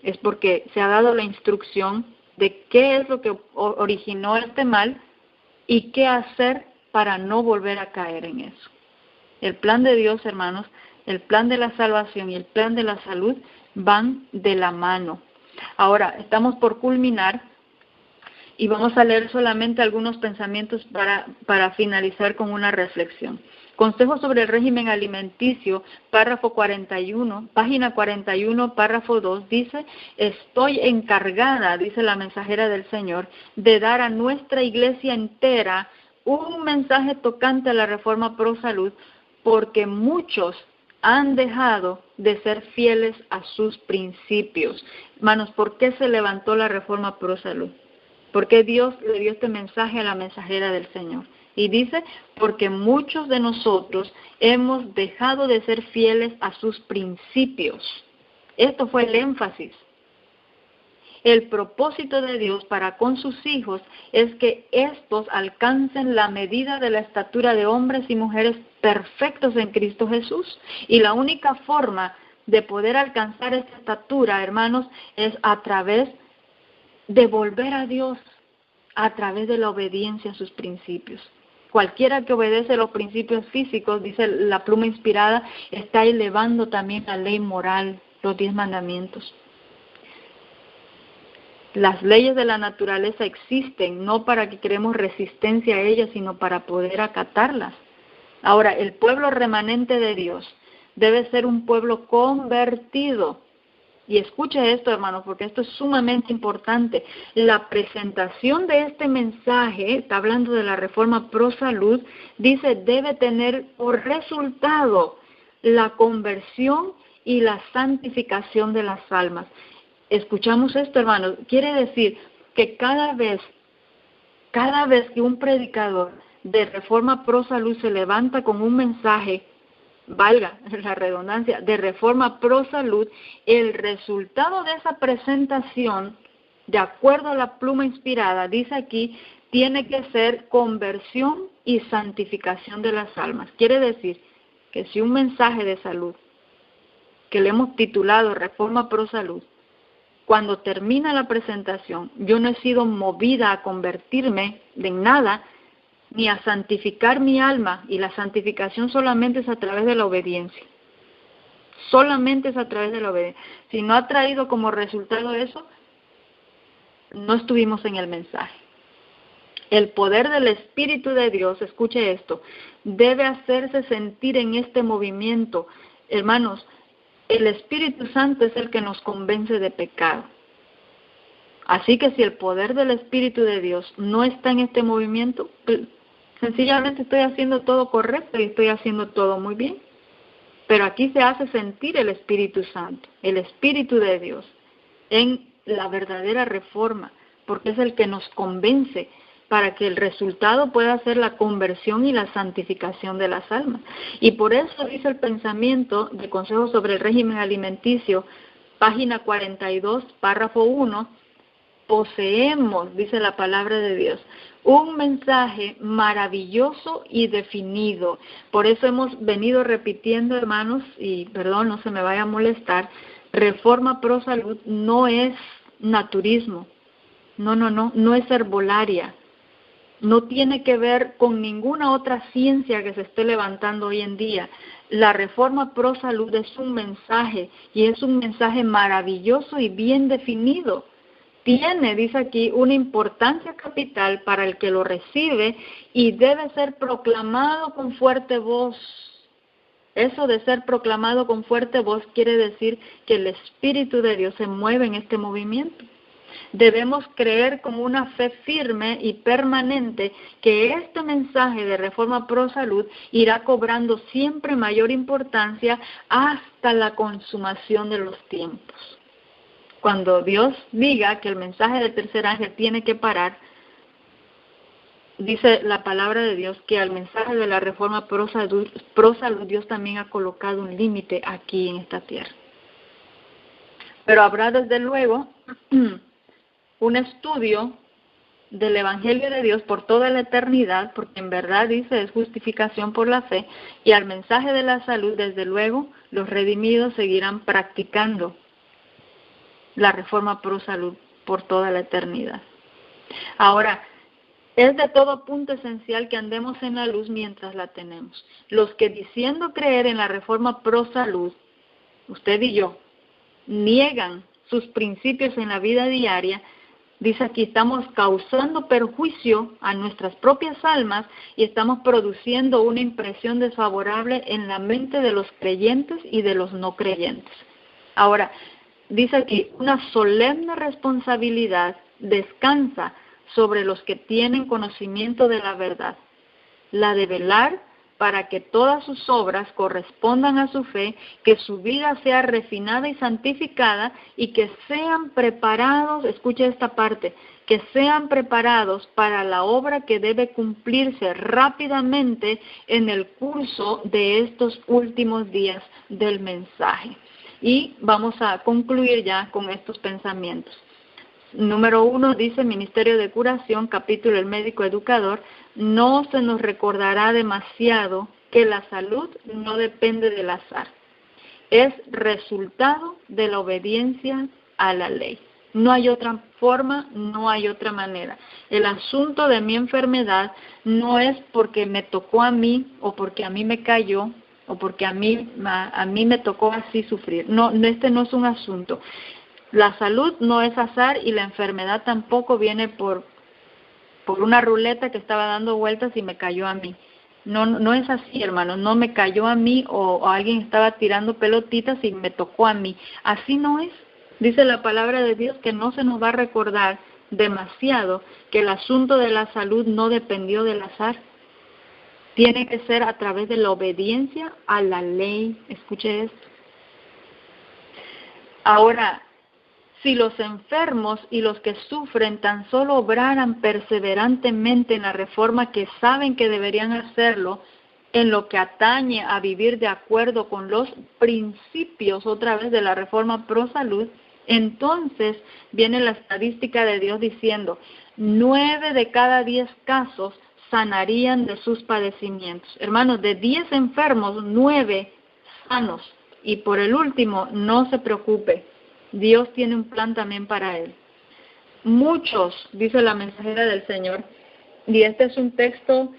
es porque se ha dado la instrucción de qué es lo que originó este mal y qué hacer para no volver a caer en eso. El plan de Dios, hermanos, el plan de la salvación y el plan de la salud van de la mano. Ahora, estamos por culminar y vamos a leer solamente algunos pensamientos para finalizar con una reflexión. Consejos sobre el régimen alimenticio, párrafo 41, página 41, párrafo 2, dice, estoy encargada, dice la mensajera del Señor, de dar a nuestra iglesia entera un mensaje tocante a la reforma pro salud, porque muchos han dejado de ser fieles a sus principios. Hermanos, ¿por qué se levantó la reforma pro salud? ¿Por qué Dios le dio este mensaje a la mensajera del Señor? Y dice, porque muchos de nosotros hemos dejado de ser fieles a sus principios. Esto fue el énfasis. El propósito de Dios para con sus hijos es que éstos alcancen la medida de la estatura de hombres y mujeres perfectos en Cristo Jesús. Y la única forma de poder alcanzar esta estatura, hermanos, es a través de volver a Dios, a través de la obediencia a sus principios. Cualquiera que obedece los principios físicos, dice la pluma inspirada, está elevando también la ley moral, los 10 mandamientos. Las leyes de la naturaleza existen, no para que creemos resistencia a ellas, sino para poder acatarlas. Ahora, el pueblo remanente de Dios debe ser un pueblo convertido. Y escuche esto, hermanos, porque esto es sumamente importante. La presentación de este mensaje, está hablando de la reforma pro salud, dice, debe tener por resultado la conversión y la santificación de las almas. Escuchamos esto, hermanos. Quiere decir que cada vez que un predicador de reforma pro salud se levanta con un mensaje, valga la redundancia, de reforma pro salud, el resultado de esa presentación, de acuerdo a la pluma inspirada, dice aquí, tiene que ser conversión y santificación de las almas. Quiere decir que si un mensaje de salud, que le hemos titulado Reforma Pro Salud, cuando termina la presentación, yo no he sido movida a convertirme en nada, ni a santificar mi alma, y la santificación solamente es a través de la obediencia. Solamente es a través de la obediencia. Si no ha traído como resultado eso, no estuvimos en el mensaje. El poder del Espíritu de Dios, escuche esto, debe hacerse sentir en este movimiento. Hermanos, el Espíritu Santo es el que nos convence de pecado. Así que si el poder del Espíritu de Dios no está en este movimiento, sencillamente estoy haciendo todo correcto y estoy haciendo todo muy bien. Pero aquí se hace sentir el Espíritu Santo, el Espíritu de Dios, en la verdadera reforma, porque es el que nos convence para que el resultado pueda ser la conversión y la santificación de las almas. Y por eso dice el pensamiento de Consejos sobre el Régimen Alimenticio, página 42, párrafo 1, poseemos, dice la palabra de Dios, un mensaje maravilloso y definido. Por eso hemos venido repitiendo, hermanos, y perdón, no se me vaya a molestar, Reforma Pro Salud no es naturismo, no es herbolaria, no tiene que ver con ninguna otra ciencia que se esté levantando hoy en día. La Reforma Pro Salud es un mensaje, y es un mensaje maravilloso y bien definido. Tiene, dice aquí, una importancia capital para el que lo recibe y debe ser proclamado con fuerte voz. Eso de ser proclamado con fuerte voz quiere decir que el Espíritu de Dios se mueve en este movimiento. Debemos creer con una fe firme y permanente que este mensaje de Reforma Pro Salud irá cobrando siempre mayor importancia hasta la consumación de los tiempos. Cuando Dios diga que el mensaje del tercer ángel tiene que parar, dice la palabra de Dios que al mensaje de la Reforma Pro Salud Dios también ha colocado un límite aquí en esta tierra. Pero habrá desde luego un estudio del Evangelio de Dios por toda la eternidad, porque en verdad dice es justificación por la fe, y al mensaje de la salud, desde luego, los redimidos seguirán practicando la Reforma Pro Salud por toda la eternidad. Ahora, es de todo punto esencial que andemos en la luz mientras la tenemos. Los que diciendo creer en la Reforma Pro Salud, usted y yo, niegan sus principios en la vida diaria, dice aquí, estamos causando perjuicio a nuestras propias almas y estamos produciendo una impresión desfavorable en la mente de los creyentes y de los no creyentes. Ahora, dice aquí, una solemne responsabilidad descansa sobre los que tienen conocimiento de la verdad, la de velar para que todas sus obras correspondan a su fe, que su vida sea refinada y santificada y que sean preparados, escuche esta parte, que sean preparados para la obra que debe cumplirse rápidamente en el curso de estos últimos días del mensaje. Y vamos a concluir ya con estos pensamientos. Número 1 dice Ministerio de Curación, capítulo El Médico Educador, no se nos recordará demasiado que la salud no depende del azar, es resultado de la obediencia a la ley. No hay otra forma, no hay otra manera. El asunto de mi enfermedad no es porque me tocó a mí o porque a mí me cayó o porque a mí me tocó así sufrir. No, este no es un asunto. La salud no es azar y la enfermedad tampoco viene por una ruleta que estaba dando vueltas y me cayó a mí. No es así, hermano. No me cayó a mí o alguien estaba tirando pelotitas y me tocó a mí. Así no es. Dice la palabra de Dios que no se nos va a recordar demasiado que el asunto de la salud no dependió del azar. Tiene que ser a través de la obediencia a la ley. Escuche esto. Ahora, si los enfermos y los que sufren tan solo obraran perseverantemente en la reforma que saben que deberían hacerlo, en lo que atañe a vivir de acuerdo con los principios, otra vez, de la Reforma Pro Salud, entonces viene la estadística de Dios diciendo, 9 de cada 10 casos sanarían de sus padecimientos. Hermanos, de 10 enfermos, 9 sanos. Y por el último, no se preocupe, Dios tiene un plan también para él. Muchos, dice la mensajera del Señor, y este es un texto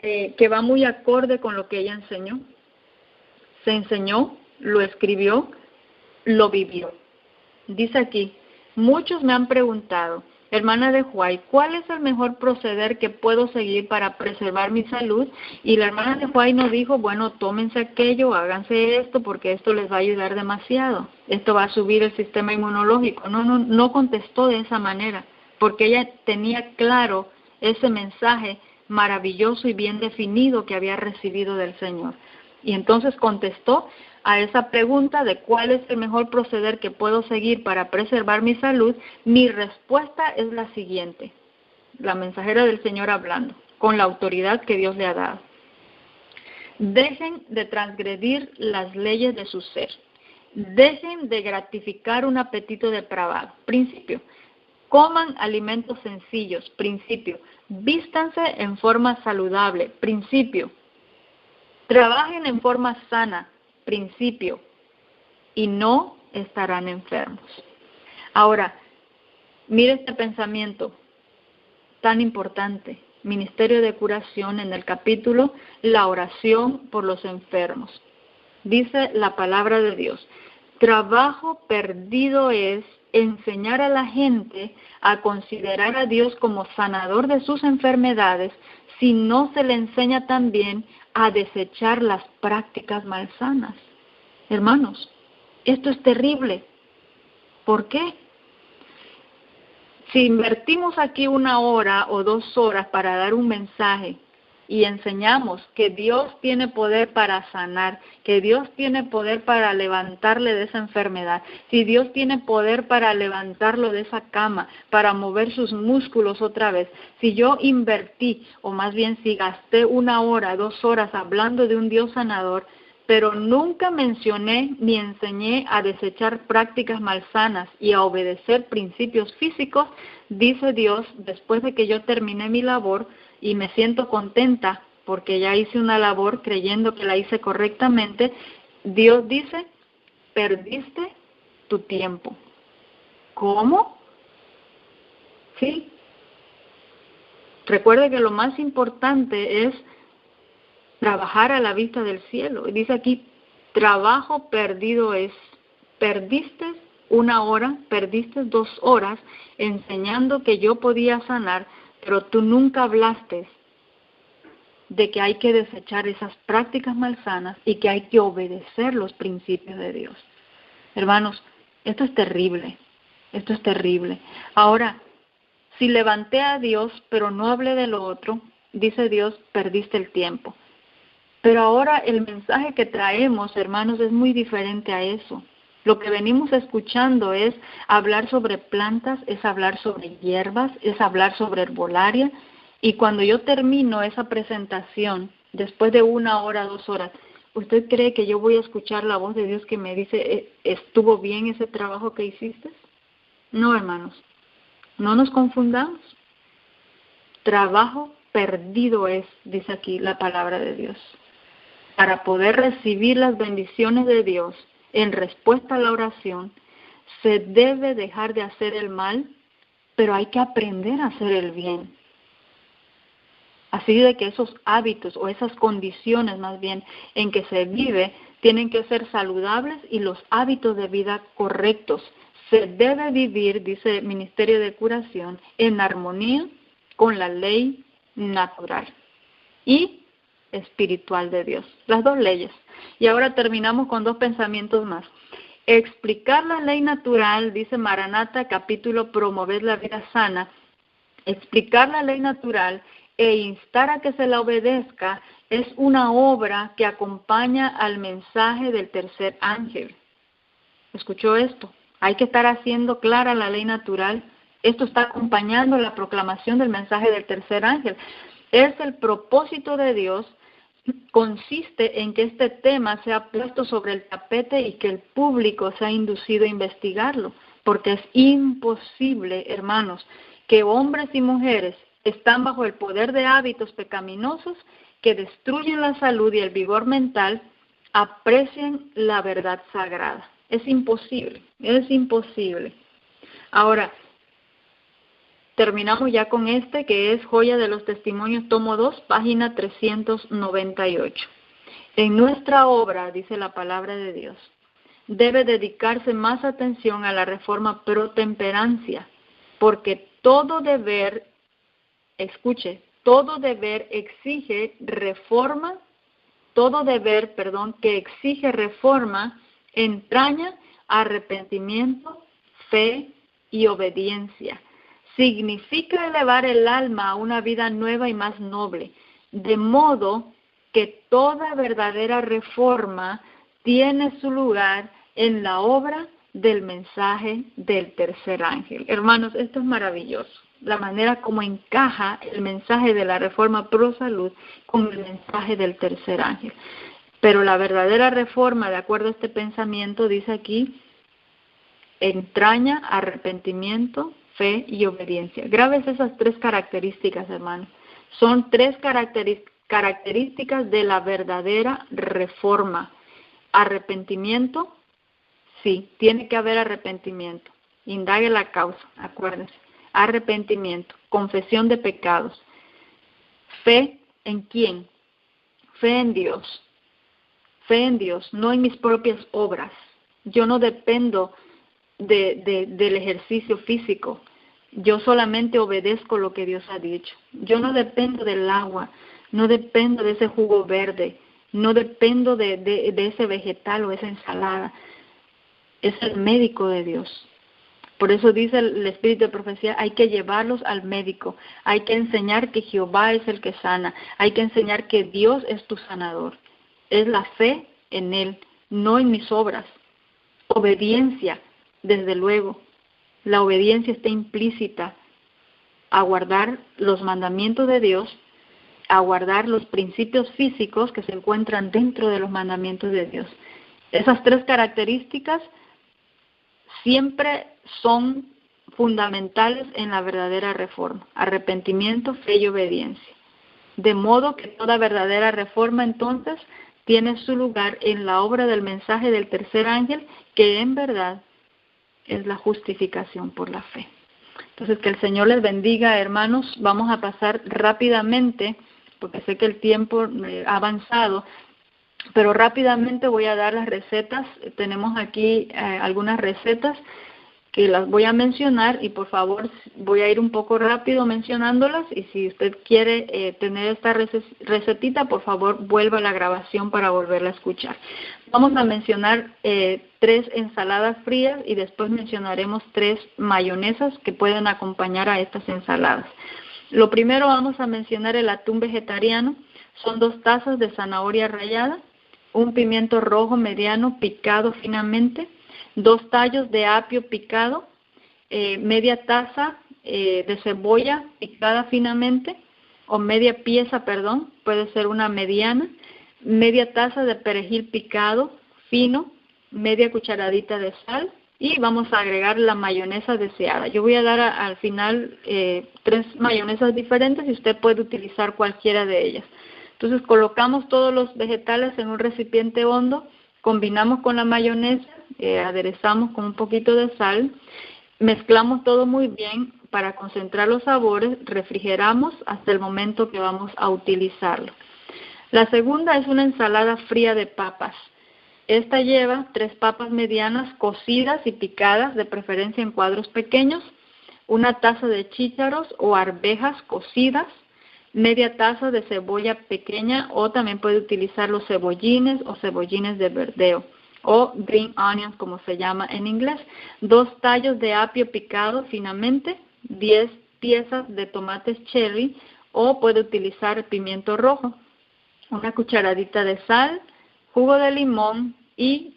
que va muy acorde con lo que ella enseñó. Se enseñó, lo escribió, lo vivió. Dice aquí, muchos me han preguntado, hermana de Huay, ¿cuál es el mejor proceder que puedo seguir para preservar mi salud? Y la hermana de Huay nos dijo, bueno, tómense aquello, háganse esto, porque esto les va a ayudar demasiado. Esto va a subir el sistema inmunológico. No contestó de esa manera, porque ella tenía claro ese mensaje maravilloso y bien definido que había recibido del Señor. Y entonces contestó a esa pregunta de cuál es el mejor proceder que puedo seguir para preservar mi salud. Mi respuesta es la siguiente, la mensajera del Señor hablando, con la autoridad que Dios le ha dado. Dejen de transgredir las leyes de su ser. Dejen de gratificar un apetito depravado. Principio. Coman alimentos sencillos. Principio. Vístanse en forma saludable. Principio. Trabajen en forma sana. Principio. Y no estarán enfermos. Ahora, mire este pensamiento tan importante. Ministerio de Curación, en el capítulo La oración por los enfermos. Dice la palabra de Dios, trabajo perdido es enseñar a la gente a considerar a Dios como sanador de sus enfermedades si no se le enseña también a desechar las prácticas malsanas. Hermanos, esto es terrible. ¿Por qué? Si invertimos aquí 1 hora o 2 horas para dar un mensaje y enseñamos que Dios tiene poder para sanar, que Dios tiene poder para levantarle de esa enfermedad, si Dios tiene poder para levantarlo de esa cama, para mover sus músculos otra vez, si yo invertí, o más bien si gasté 1 hora, 2 horas hablando de un Dios sanador, pero nunca mencioné ni enseñé a desechar prácticas malsanas y a obedecer principios físicos, dice Dios, después de que yo terminé mi labor y me siento contenta porque ya hice una labor creyendo que la hice correctamente, Dios dice, perdiste tu tiempo. ¿Cómo? Sí. Recuerde que lo más importante es trabajar a la vista del cielo. Y dice aquí, trabajo perdido es, perdiste 1 hora, perdiste 2 horas enseñando que yo podía sanar, pero tú nunca hablaste de que hay que desechar esas prácticas malsanas y que hay que obedecer los principios de Dios. Hermanos, esto es terrible, esto es terrible. Ahora, si levanté a Dios, pero no hablé de lo otro, dice Dios, perdiste el tiempo. Pero ahora el mensaje que traemos, hermanos, es muy diferente a eso. Lo que venimos escuchando es hablar sobre plantas, es hablar sobre hierbas, es hablar sobre herbolaria. Y cuando yo termino esa presentación, después de 1 hora, 2 horas, ¿usted cree que yo voy a escuchar la voz de Dios que me dice, ¿estuvo bien ese trabajo que hiciste? No, hermanos, no nos confundamos. Trabajo perdido es, dice aquí la palabra de Dios. Para poder recibir las bendiciones de Dios en respuesta a la oración, se debe dejar de hacer el mal, pero hay que aprender a hacer el bien. Así de que esos hábitos o esas condiciones más bien en que se vive tienen que ser saludables y los hábitos de vida correctos. Se debe vivir, dice el Ministerio de Curación, en armonía con la ley natural y espiritual de Dios, las 2 leyes. Y ahora terminamos con 2 pensamientos más. Explicar la ley natural, dice Maranata, capítulo Promover la vida sana, explicar la ley natural e instar a que se la obedezca es una obra que acompaña al mensaje del tercer ángel. ¿Escuchó esto? Hay que estar haciendo clara la ley natural. Esto está acompañando la proclamación del mensaje del tercer ángel. Es el propósito de Dios, consiste en que este tema sea puesto sobre el tapete y que el público sea inducido a investigarlo, porque es imposible, hermanos, que hombres y mujeres están bajo el poder de hábitos pecaminosos que destruyen la salud y el vigor mental, aprecien la verdad sagrada. Es imposible, es imposible. Ahora, terminamos ya con este, que es Joya de los Testimonios, tomo 2, página 398. En nuestra obra, dice la palabra de Dios, debe dedicarse más atención a la reforma pro temperancia, porque todo deber, escuche, todo deber exige reforma, que exige reforma entraña arrepentimiento, fe y obediencia. Significa elevar el alma a una vida nueva y más noble, de modo que toda verdadera reforma tiene su lugar en la obra del mensaje del tercer ángel. Hermanos, esto es maravilloso, la manera como encaja el mensaje de la reforma pro salud con el mensaje del tercer ángel. Pero la verdadera reforma, de acuerdo a este pensamiento, dice aquí, entraña arrepentimiento, fe y obediencia. Grabes esas 3 características, hermanos. Son 3 características de la verdadera reforma. Arrepentimiento, sí, tiene que haber arrepentimiento. Indague la causa, acuérdense. Arrepentimiento, confesión de pecados. Fe, ¿en quién? Fe en Dios. Fe en Dios, no en mis propias obras. Yo no dependo del ejercicio físico. Yo solamente obedezco lo que Dios ha dicho. Yo no dependo del agua, no dependo de ese jugo verde, no dependo de ese vegetal o esa ensalada. Es el médico de Dios. Por eso dice el Espíritu de Profecía, hay que llevarlos al médico, hay que enseñar que Jehová es el que sana, hay que enseñar que Dios es tu sanador. Es la fe en Él, no en mis obras. Obediencia, desde luego. La obediencia está implícita a guardar los mandamientos de Dios, a guardar los principios físicos que se encuentran dentro de los mandamientos de Dios. Esas 3 características siempre son fundamentales en la verdadera reforma: arrepentimiento, fe y obediencia. De modo que toda verdadera reforma entonces tiene su lugar en la obra del mensaje del tercer ángel, que en verdad es la justificación por la fe. Entonces, que el Señor les bendiga, hermanos. Vamos a pasar rápidamente, porque sé que el tiempo ha avanzado, pero rápidamente voy a dar las recetas. Tenemos aquí algunas recetas que las voy a mencionar y por favor voy a ir un poco rápido mencionándolas, y si usted quiere tener esta recetita, por favor vuelva a la grabación para volverla a escuchar. Vamos a mencionar 3 ensaladas frías y después mencionaremos 3 mayonesas que pueden acompañar a estas ensaladas. Lo primero, vamos a mencionar el atún vegetariano. Son 2 tazas de zanahoria rallada, un pimiento rojo mediano picado finamente, 2 tallos de apio picado, media taza de cebolla picada finamente, o media pieza, puede ser una mediana, media taza de perejil picado fino, media cucharadita de sal, y vamos a agregar la mayonesa deseada. Yo voy a dar al final 3 mayonesas diferentes y usted puede utilizar cualquiera de ellas. Entonces colocamos todos los vegetales en un recipiente hondo, combinamos con la mayonesa, aderezamos con un poquito de sal, mezclamos todo muy bien para concentrar los sabores, refrigeramos hasta el momento que vamos a utilizarlo. La segunda es una ensalada fría de papas. Esta lleva 3 papas medianas cocidas y picadas, de preferencia en cuadros pequeños, una taza de chícharos o arvejas cocidas, media taza de cebolla pequeña, o también puede utilizar los cebollines o cebollines de verdeo, o green onions como se llama en inglés, 2 tallos de apio picado finamente, 10 piezas de tomates cherry, o puede utilizar pimiento rojo, una cucharadita de sal, jugo de limón, y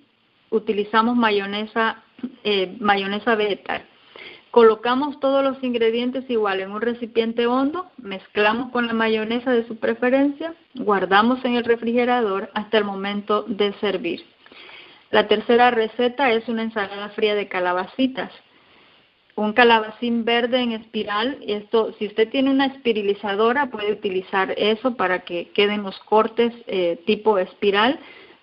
utilizamos mayonesa vegetal. Colocamos todos los ingredientes igual en un recipiente hondo, mezclamos con la mayonesa de su preferencia, guardamos en el refrigerador hasta el momento de servir. La tercera receta es una ensalada fría de calabacitas. un calabacín verde en espiral. Esto, si usted tiene una espiralizadora, puede utilizar eso para que queden los cortes tipo espiral.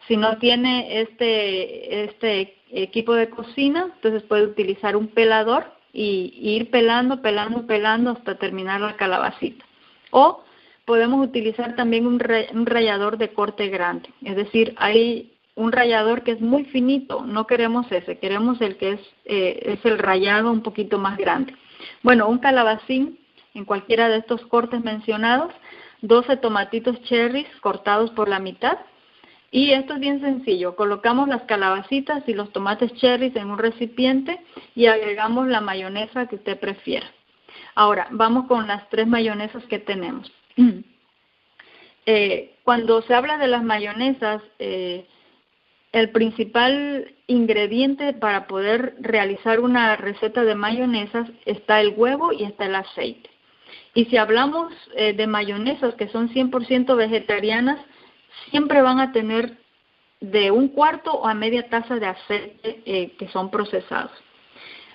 Si no tiene este equipo de cocina, entonces puede utilizar un pelador y ir pelando hasta terminar la calabacita. O podemos utilizar también un rallador de corte grande, es decir, hay un rallador que es muy finito, no queremos ese, queremos el que es el rallado un poquito más grande. Bueno, un calabacín en cualquiera de estos cortes mencionados, 12 tomatitos cherries cortados por la mitad. Y esto es bien sencillo, colocamos las calabacitas y los tomates cherries en un recipiente y agregamos la mayonesa que usted prefiera. Ahora, vamos con las 3 mayonesas que tenemos. Cuando se habla de las mayonesas, el principal ingrediente para poder realizar una receta de mayonesas está el huevo y está el aceite. Y si hablamos de mayonesas que son 100% vegetarianas, siempre van a tener de 1/4 o a media taza de aceite que son procesados.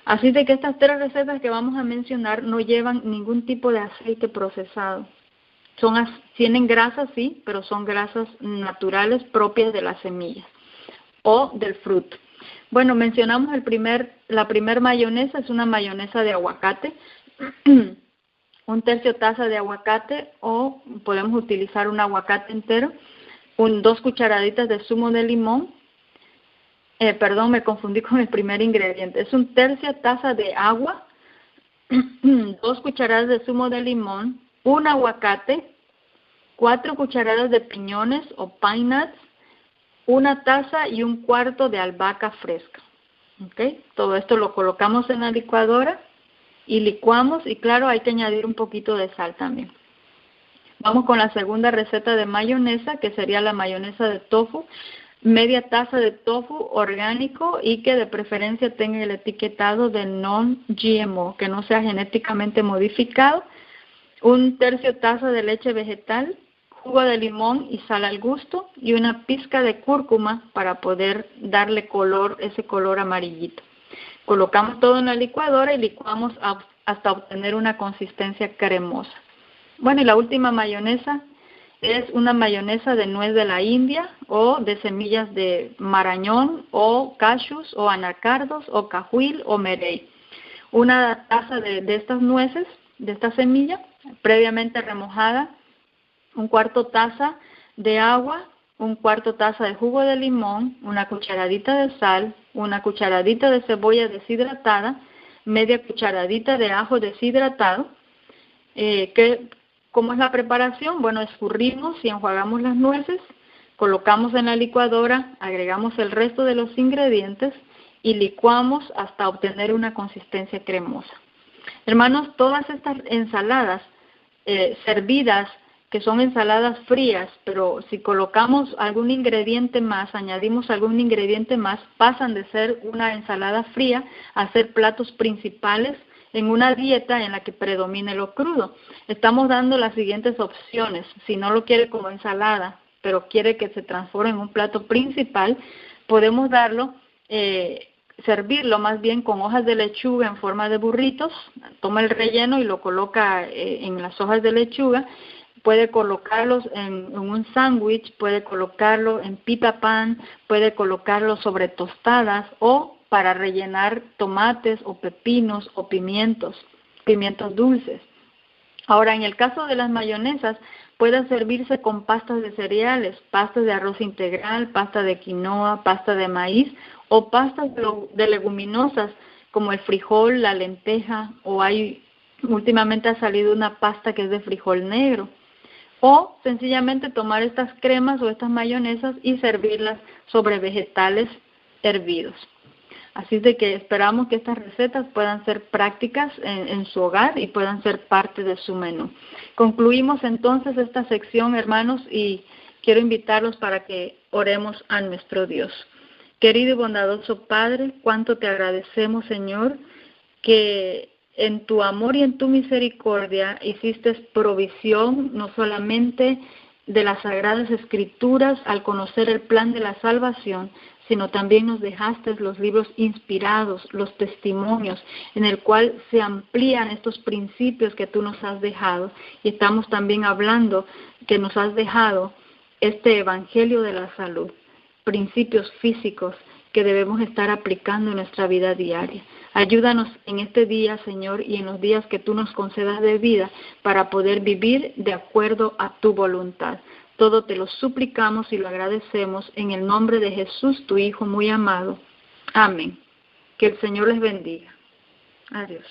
Así de que estas 3 recetas que vamos a mencionar no llevan ningún tipo de aceite procesado. Tienen grasas, sí, pero son grasas naturales propias de las semillas o del fruto. Bueno, mencionamos la primer mayonesa, es una mayonesa de aguacate. 1/3 taza de aguacate, o podemos utilizar un aguacate entero. 2 cucharaditas de zumo de limón. Perdón, me confundí con el primer ingrediente. Es 1/3 taza de agua, 2 cucharadas de zumo de limón, un aguacate, 4 cucharadas de piñones o pine nuts, 1 taza y 1/4 de albahaca fresca. ¿Okay? Todo esto lo colocamos en la licuadora y licuamos, y claro, hay que añadir un poquito de sal también. Vamos con la segunda receta de mayonesa, que sería la mayonesa de tofu. Media taza de tofu orgánico y que de preferencia tenga el etiquetado de non-GMO, que no sea genéticamente modificado. 1/3 taza de leche vegetal, jugo de limón y sal al gusto, y una pizca de cúrcuma para poder darle color, ese color amarillito. Colocamos todo en la licuadora y licuamos hasta obtener una consistencia cremosa. Bueno, y la última mayonesa es una mayonesa de nuez de la India o de semillas de marañón o cashews o anacardos o cajuil o merey. 1 taza de estas nueces, de esta semilla, previamente remojada, 1/4 taza de agua, 1/4 taza de jugo de limón, 1 cucharadita de sal, 1 cucharadita de cebolla deshidratada, media cucharadita de ajo deshidratado. ¿Cómo es la preparación? Bueno, escurrimos y enjuagamos las nueces, colocamos en la licuadora, agregamos el resto de los ingredientes y licuamos hasta obtener una consistencia cremosa. Hermanos, todas estas ensaladas servidas, que son ensaladas frías, pero si colocamos algún ingrediente más, añadimos algún ingrediente más, pasan de ser una ensalada fría a ser platos principales en una dieta en la que predomine lo crudo. Estamos dando las siguientes opciones. Si no lo quiere como ensalada, pero quiere que se transforme en un plato principal, podemos servirlo más bien con hojas de lechuga en forma de burritos. Toma el relleno y lo coloca en las hojas de lechuga. Puede colocarlos en un sándwich, puede colocarlo en pita pan, puede colocarlo sobre tostadas o para rellenar tomates o pepinos o pimientos dulces. Ahora, en el caso de las mayonesas, puede servirse con pastas de cereales, pastas de arroz integral, pasta de quinoa, pasta de maíz o pastas de leguminosas como el frijol, la lenteja, o últimamente ha salido una pasta que es de frijol negro. O sencillamente tomar estas cremas o estas mayonesas y servirlas sobre vegetales hervidos. Así de que esperamos que estas recetas puedan ser prácticas en su hogar y puedan ser parte de su menú. Concluimos entonces esta sección, hermanos, y quiero invitarlos para que oremos a nuestro Dios. Querido y bondadoso Padre, cuánto te agradecemos, Señor, que en tu amor y en tu misericordia hiciste provisión no solamente de las Sagradas Escrituras al conocer el plan de la salvación, sino también nos dejaste los libros inspirados, los testimonios, en el cual se amplían estos principios que tú nos has dejado. Y estamos también hablando que nos has dejado este Evangelio de la salud, principios físicos que debemos estar aplicando en nuestra vida diaria. Ayúdanos en este día, Señor, y en los días que tú nos concedas de vida para poder vivir de acuerdo a tu voluntad. Todo te lo suplicamos y lo agradecemos en el nombre de Jesús, tu Hijo muy amado. Amén. Que el Señor les bendiga. Adiós.